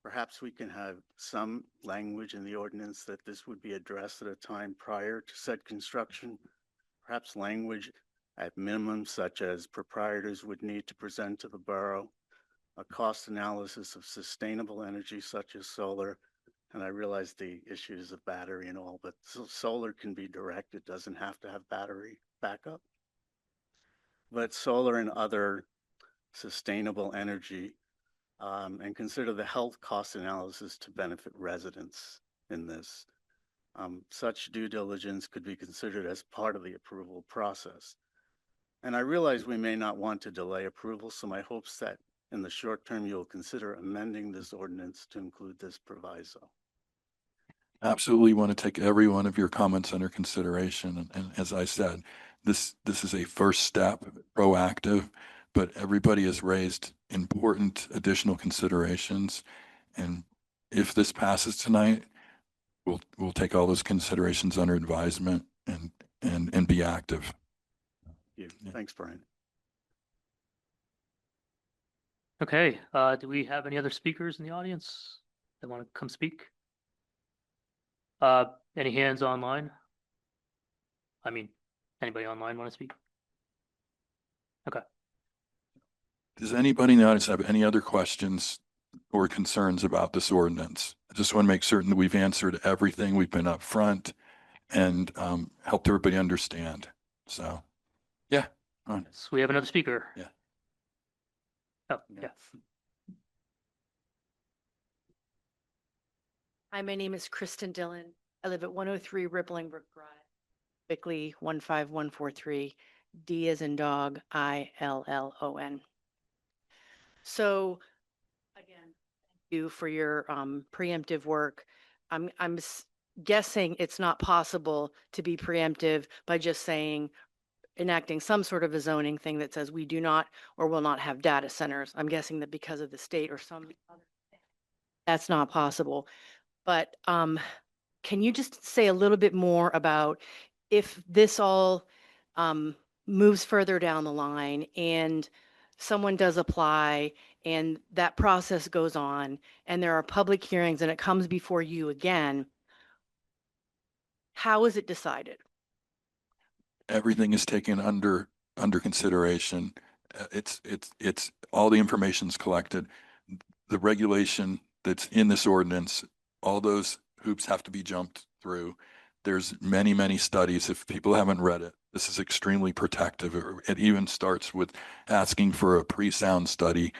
perhaps we can have some language in the ordinance that this would be addressed at a time prior to said construction, perhaps language at minimum such as proprietors would need to present to the borough a cost analysis of sustainable energy such as solar. And I realize the issues of battery and all, but solar can be direct. It doesn't have to have battery backup. But solar and other sustainable energy, and consider the health cost analysis to benefit residents in this. Such due diligence could be considered as part of the approval process. And I realize we may not want to delay approval, so my hopes that in the short term you'll consider amending this ordinance to include this proviso. Absolutely want to take every one of your comments under consideration. And as I said, this is a first step, proactive, but everybody has raised important additional considerations. And if this passes tonight, we'll take all those considerations under advisement and be active. Thank you. Thanks, Brian. Okay, do we have any other speakers in the audience that want to come speak? Any hands online? I mean, anybody online want to speak? Okay. Does anybody in the audience have any other questions or concerns about this ordinance? I just want to make certain that we've answered everything. We've been upfront and helped everybody understand. So, yeah. So we have another speaker. Yeah. Oh, yeah. Hi, my name is Kristen Dillon. I live at 103 Rippling Brook Drive, Bickley 15143, D as in dog, ILLON. So again, thank you for your preemptive work. I'm guessing it's not possible to be preemptive by just saying, enacting some sort of a zoning thing that says we do not or will not have data centers. I'm guessing that because of the state or some other thing, that's not possible. But can you just say a little bit more about if this all moves further down the line and someone does apply and that process goes on and there are public hearings and it comes before you again, how is it decided? Everything is taken under consideration. It's all the information's collected. The regulation that's in this ordinance, all those hoops have to be jumped through. There's many studies. If people haven't read it, this is extremely protective. It even starts with asking for a pre-sound study,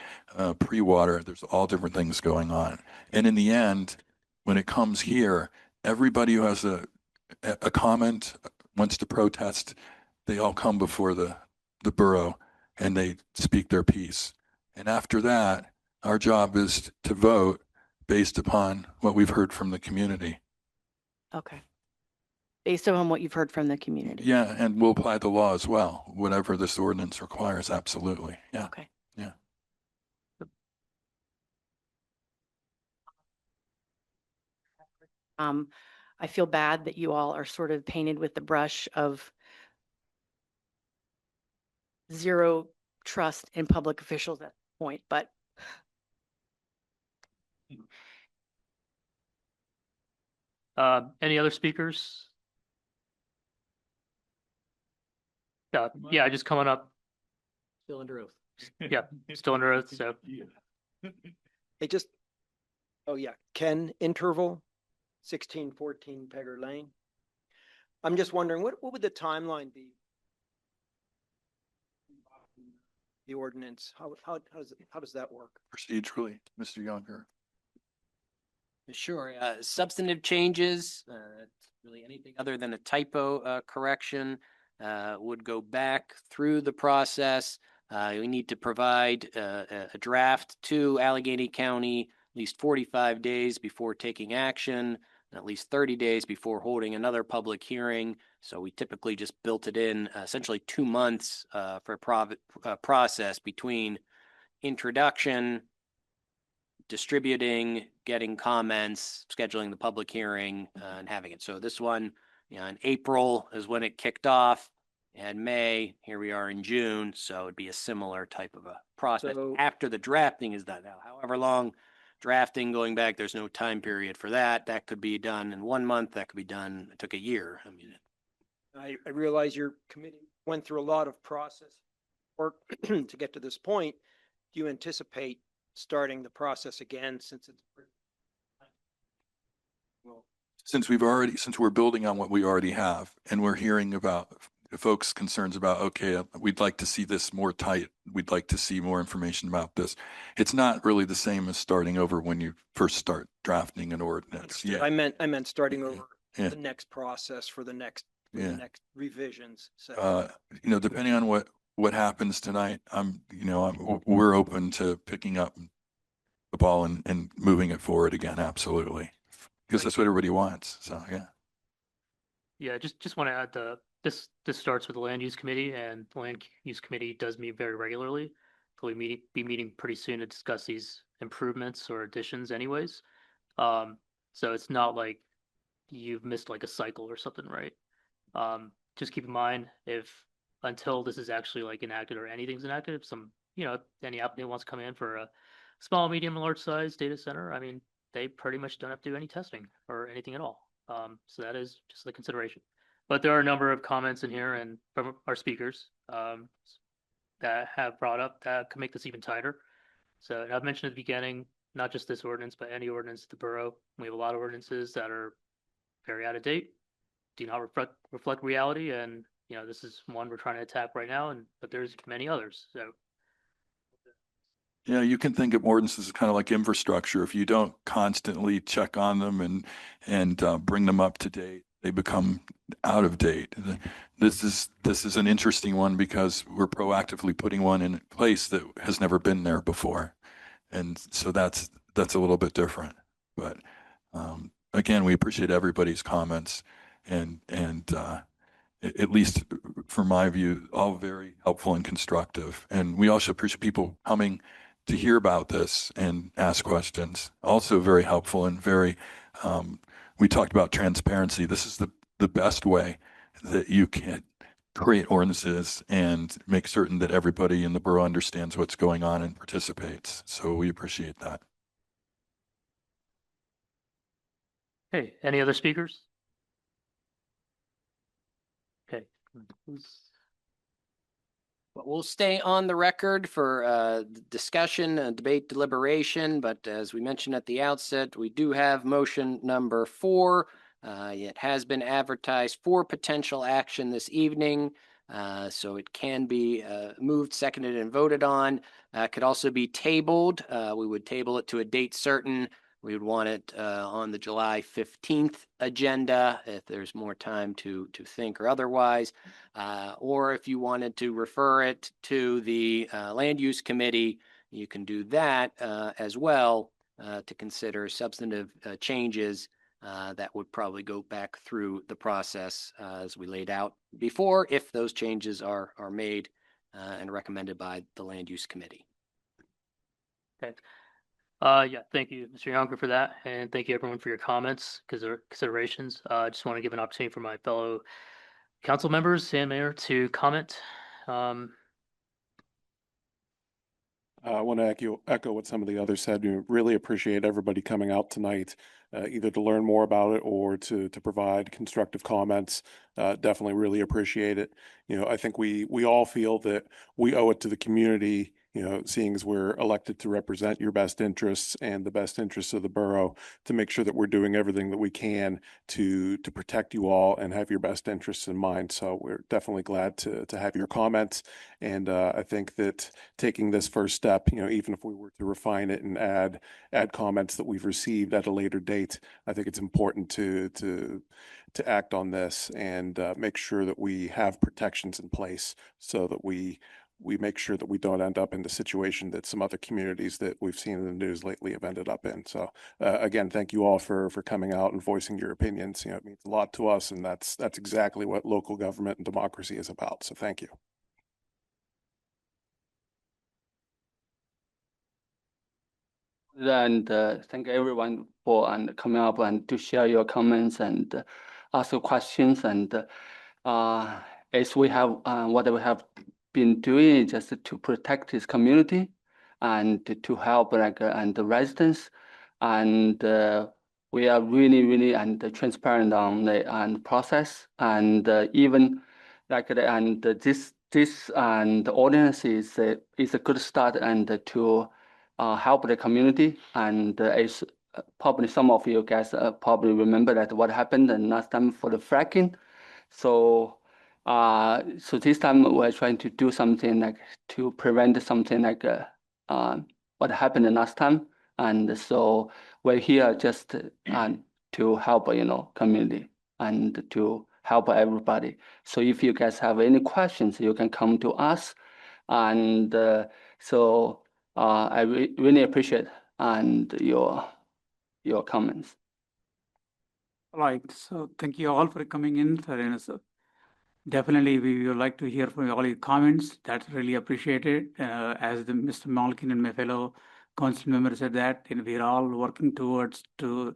pre-water. There's all different things going on. And in the end, when it comes here, everybody who has a comment, wants to protest, they all come before the borough and they speak their piece. And after that, our job is to vote based upon what we've heard from the community. Okay. Based on what you've heard from the community. Yeah, and we'll apply the law as well, whatever this ordinance requires, absolutely. Yeah. Okay. Yeah. I feel bad that you all are sort of painted with the brush of zero trust in public officials at this point, but Any other speakers? Yeah, just coming up. Still under oath. Yeah, still under oath, so. Hey, just, oh yeah, Ken Interval, 1614 Pegger Lane. I'm just wondering, what would the timeline be? The ordinance, how does that work? Procedurally, Mr. Younger. Sure. Substantive changes, really anything other than a typo correction, would go back through the process. We need to provide a draft to Allegheny County at least 45 days before taking action, and at least 30 days before holding another public hearing. So we typically just built it in essentially 2 months for a process between introduction, distributing, getting comments, scheduling the public hearing, and having it. So this one, in April is when it kicked off, and May, here we are in June, so it'd be a similar type of a process after the drafting is done. Now, however long drafting going back, there's no time period for that. That could be done in 1 month. That could be done. It took a year. I mean, I realize your committee went through a lot of process work to get to this point. Do you anticipate starting the process again since it's Since we're building on what we already have, and we're hearing about folks' concerns about, okay, we'd like to see this more tight. We'd like to see more information about this. It's not really the same as starting over when you first start drafting an ordinance. Yeah. I meant starting over Yeah. the next process for the next revisions. So depending on what happens tonight, we're open to picking up the ball and moving it forward again. Absolutely. Because that's what everybody wants. So, yeah. Yeah, just want to add this starts with the land use committee, and the land use committee does meet very regularly. We'll be meeting pretty soon to discuss these improvements or additions anyways. So it's not like you've missed like a cycle or something, right? Just keep in mind, if until this is actually like enacted or anything's enacted, if any applicant wants to come in for a small, medium, and large size data center, I mean, they pretty much don't have to do any testing or anything at all. So that is just the consideration. But there are a number of comments in here and from our speakers that have brought up that could make this even tighter. So I've mentioned at the beginning, not just this ordinance, but any ordinance at the borough. We have a lot of ordinances that are very out of date, do not reflect reality, and this is one we're trying to attack right now. But there's many others. So Yeah, you can think of ordinances as kind of like infrastructure. If you don't constantly check on them and bring them up to date, they become out of date. This is an interesting one because we're proactively putting one in place that has never been there before, and so that's a little bit different. But again, we appreciate everybody's comments and at least from my view, all very helpful and constructive. And we also appreciate people coming to hear about this and ask questions. Also very helpful and very, we talked about transparency. This is the best way that you can create ordinances and make certain that everybody in the borough understands what's going on and participates. So we appreciate that. Okay, any other speakers? Okay. But we'll stay on the record for discussion, debate, deliberation. But as we mentioned at the outset, we do have motion number 4. It has been advertised for potential action this evening. So it can be moved, seconded, and voted on. Could also be tabled. We would table it to a date certain. We would want it on the July 15th agenda if there's more time to think or otherwise. Or if you wanted to refer it to the Land Use Committee, you can do that as well to consider substantive changes that would probably go back through the process as we laid out before, if those changes are made and recommended by the Land Use Committee. Okay. Yeah, thank you, Mr. Younger, for that, and thank you everyone for your comments, considerations. I just want to give an opportunity for my fellow council members and mayor to comment. I want to echo what some of the others said. We really appreciate everybody coming out tonight, either to learn more about it or to provide constructive comments. Definitely really appreciate it. I think we all feel that we owe it to the community, seeing as we're elected to represent your best interests and the best interests of the borough, to make sure that we're doing everything that we can to protect you all and have your best interests in mind. So we're definitely glad to have your comments. And I think that taking this first step, even if we were to refine it and add comments that we've received at a later date, I think it's important to act on this and make sure that we have protections in place so that we make sure that we don't end up in the situation that some other communities that we've seen in the news lately have ended up in. So again, thank you all for coming out and voicing your opinions. It means a lot to us, and that's exactly what local government and democracy is about. So thank you. And thank everyone for coming up and to share your comments and ask questions. And as we have what we have been doing is just to protect this community and to help and the residents. And we are really and transparent on the process. And even and this and the ordinance is a good start and to help the community. And as probably some of you guys probably remember that what happened last time for the fracking. So so this time we're trying to do something to prevent something what happened last time. And so we're here just to help community and to help everybody. So if you guys have any questions, you can come to us. And so I really appreciate and your comments. All right, so thank you all for coming in. So definitely, we would like to hear from all your comments. That's really appreciated. As Mr. Malkin and my fellow council member said that, we're all working towards to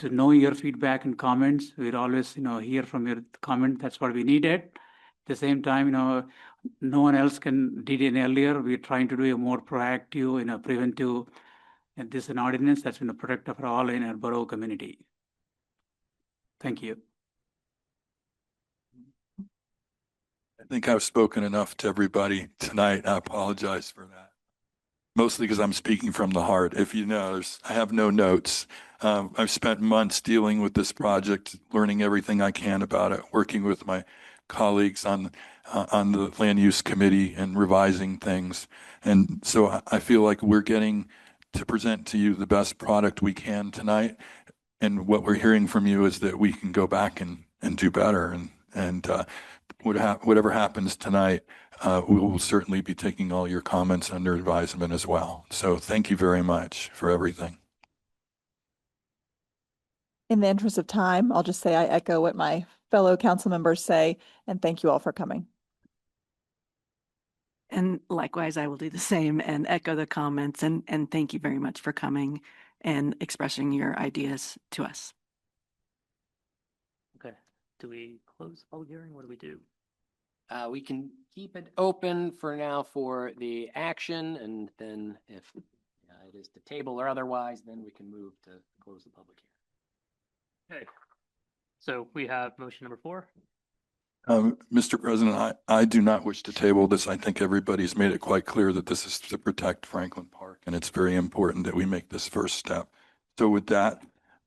know your feedback and comments. We'll always, hear from your comment. That's what we needed. At the same time, no one else did it earlier. We're trying to do a more proactive, preventive. And this is an ordinance that's going to protect for all in our borough community. Thank you. I think I've spoken enough to everybody tonight. I apologize for that. mostly because I'm speaking from the heart. If you notice, I have no notes. I've spent months dealing with this project, learning everything I can about it, working with my colleagues on the land use committee and revising things. And so I feel like we're getting to present to you the best product we can tonight. And what we're hearing from you is that we can go back and do better. And whatever happens tonight, we will certainly be taking all your comments under advisement as well. So thank you very much for everything. In the interest of time, I'll just say I echo what my fellow council members say, and thank you all for coming. And likewise, I will do the same and echo the comments and thank you very much for coming and expressing your ideas to us. Okay. Do we close the public hearing? What do we do? We can keep it open for now for the action, and then if it is to table or otherwise, then we can move to close the public hearing. Okay. So we have motion number 4. Mr. President, I do not wish to table this. I think everybody's made it quite clear that this is to protect Franklin Park, and it's very important that we make this first step. So with that,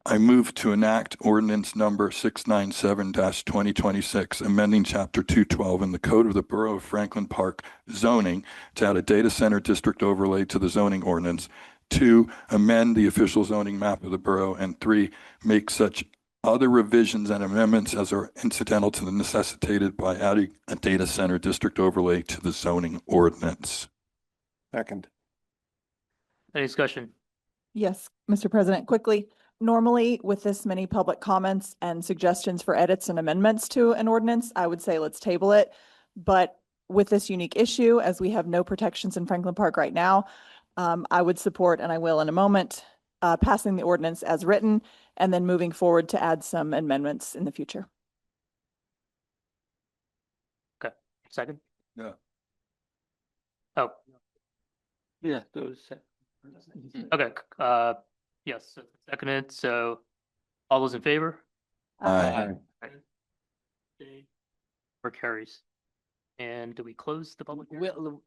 I move to enact ordinance number 697-2026, amending Chapter 212 in the Code of the Borough of Franklin Park zoning to add a data center district overlay to the zoning ordinance. 2, amend the official zoning map of the borough. And 3, make such other revisions and amendments as are incidental to the necessitated by adding a data center district overlay to the zoning ordinance. Second. Any discussion? Yes, Mr. President, quickly. Normally, with this many public comments and suggestions for edits and amendments to an ordinance, I would say let's table it. But with this unique issue, as we have no protections in Franklin Park right now, I would support, and I will in a moment, passing the ordinance as written and then moving forward to add some amendments in the future. Okay. Second? Yeah. Oh. Yeah, those. Okay. Yes. Seconded. So all those in favor? Aye. Or carries. And do we close the public hearing?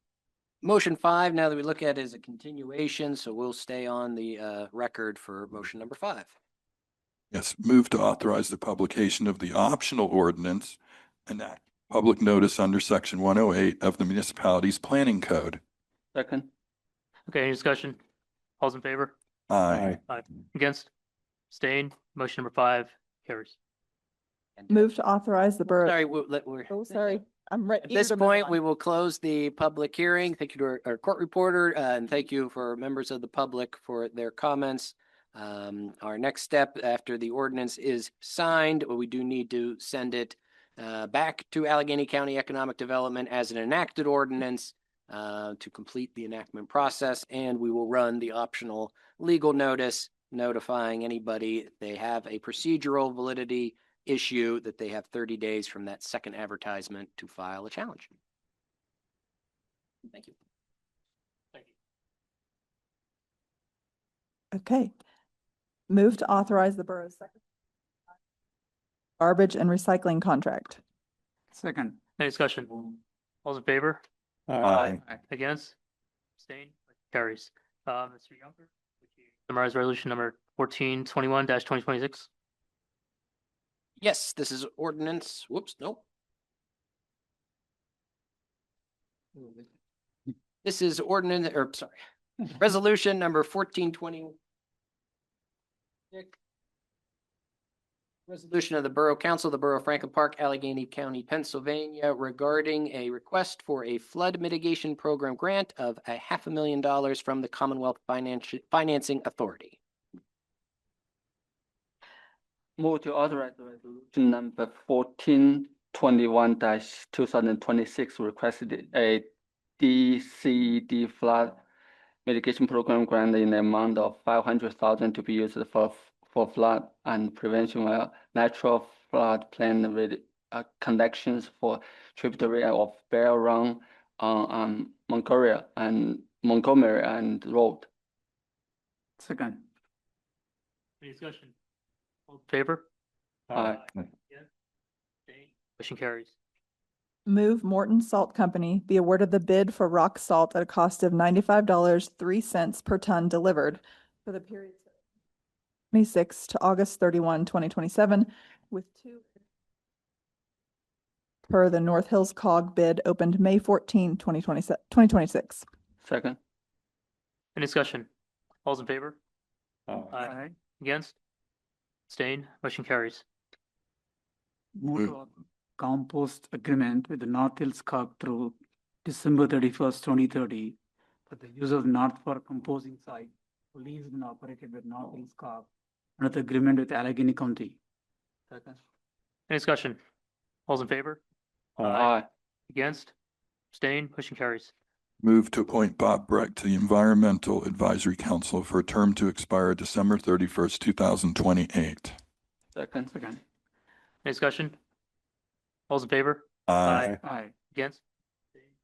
Motion 5, now that we look at it as a continuation, so we'll stay on the record for motion number 5. Yes, move to authorize the publication of the optional ordinance and act public notice under Section 108 of the municipality's planning code. Second. Okay, any discussion? All's in favor? Aye. Aye. Against? Abstained? Motion number 5 carries. Move to authorize the borough. Sorry, we're Oh, sorry. I'm ready. At this point, we will close the public hearing. Thank you to our court reporter, and thank you for members of the public for their comments. Our next step after the ordinance is signed, we do need to send it back to Allegheny County Economic Development as an enacted ordinance to complete the enactment process, and we will run the optional legal notice notifying anybody they have a procedural validity issue that they have 30 days from that second advertisement to file a challenge. Thank you. Thank you. Okay. Move to authorize the borough's second garbage and recycling contract. Second. Any discussion? All's in favor? Aye. Against? Abstained? Carries. Mr. Younger, would you summarize resolution number 1421-2026? Yes, this is ordinance. Whoops, nope. This is ordinance, or sorry, resolution number 1420. Resolution of the Borough Council of the Borough of Franklin Park, Allegheny County, Pennsylvania, regarding a request for a flood mitigation program grant of $500,000 from the Commonwealth Financing Authority. Move to authorize the resolution number 1421-2026 requested a DCD flood mitigation program grant in the amount of $500,000 to be used for flood and prevention of natural flood plain with connections for tributary of Bear Run on Montgomery and Road. Second. Any discussion? All in favor? Aye. Motion carries. Move Morton Salt Company be awarded the bid for rock salt at a cost of $95.03 per ton delivered for the period 26 to August 31, 2027, with two per the North Hills Cog bid opened May 14, 2026. Second. Any discussion? All's in favor? Aye. Against? Abstain? Motion carries. Move to compost agreement with the North Hills Cog through December 31st, 2030 for the use of North Fork composting site leased and operated with North Hills Cog under the agreement with Allegheny County. Second. Any discussion? All's in favor? Aye. Against? Abstain? Motion carries. Move to appoint Bob Breck to the Environmental Advisory Council for a term to expire December 31st, 2028. Second. Second. Any discussion? All's in favor? Aye. Aye. Against?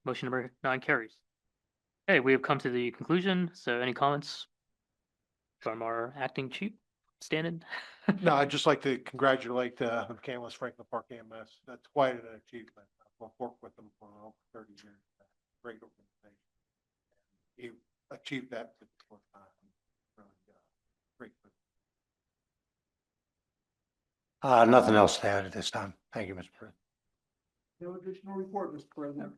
Motion number 9 carries. Okay, we have come to the conclusion. So any comments from our acting chief, stand-in? No, I'd just like to congratulate the McCandless Franklin Park EMS. That's quite an achievement. I've worked with them for over 30 years. Great organization. You achieved that for the first time. Really great. Nothing else to add at this time. Thank you, Mr. President. No additional report, Mr. President.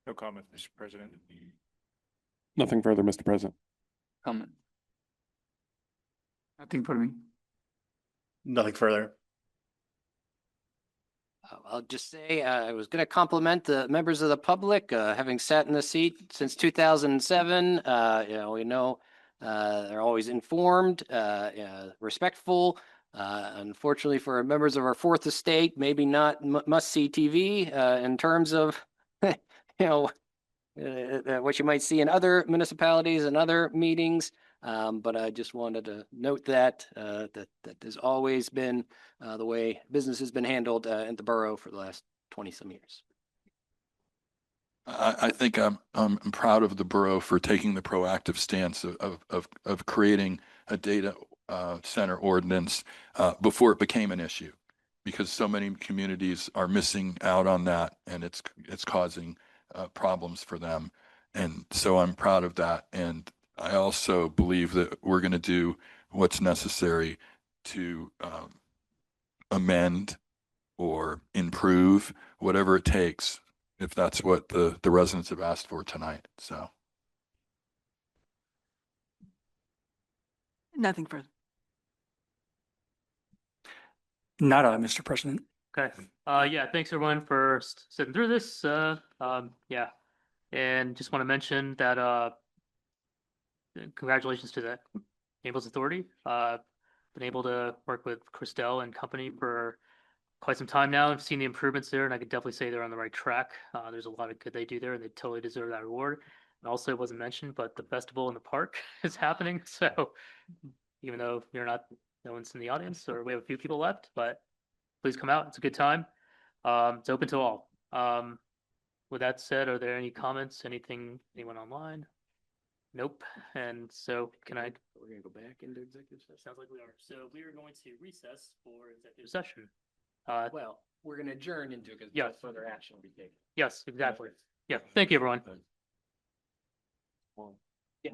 No comment, Mr. President. Nothing further, Mr. President. Comment. Nothing for me. Nothing further. I'll just say I was going to compliment the members of the public, having sat in the seat since 2007. We know they're always informed, respectful. Unfortunately, for members of our fourth estate, maybe not must-see TV in terms of what you might see in other municipalities and other meetings. But I just wanted to note that that has always been the way business has been handled in the borough for the last 20-some years. I think I'm proud of the borough for taking the proactive stance of creating a data center ordinance before it became an issue, because so many communities are missing out on that, and it's causing problems for them. And so I'm proud of that. And I also believe that we're going to do what's necessary to amend or improve whatever it takes, if that's what the residents have asked for tonight. So. Nothing further. Nada, Mr. President. Okay. Yeah, thanks everyone for sitting through this. Yeah. And just want to mention that congratulations to the Naples Authority. Been able to work with Christelle and company for quite some time now. I've seen the improvements there, and I could definitely say they're on the right track. There's a lot of good they do there, and they totally deserve that reward. And also, it wasn't mentioned, but the festival in the park is happening. So even though no one's in the audience, or we have a few people left, but please come out. It's a good time. It's open to all. With that said, are there any comments? Anyone online? Nope. And so we're going to go back into executive session. Sounds like we are. So we are going to recess for executive session. Well, we're going to adjourn into because further action will be taken. Yes, exactly. Yeah. Thank you, everyone. Yeah.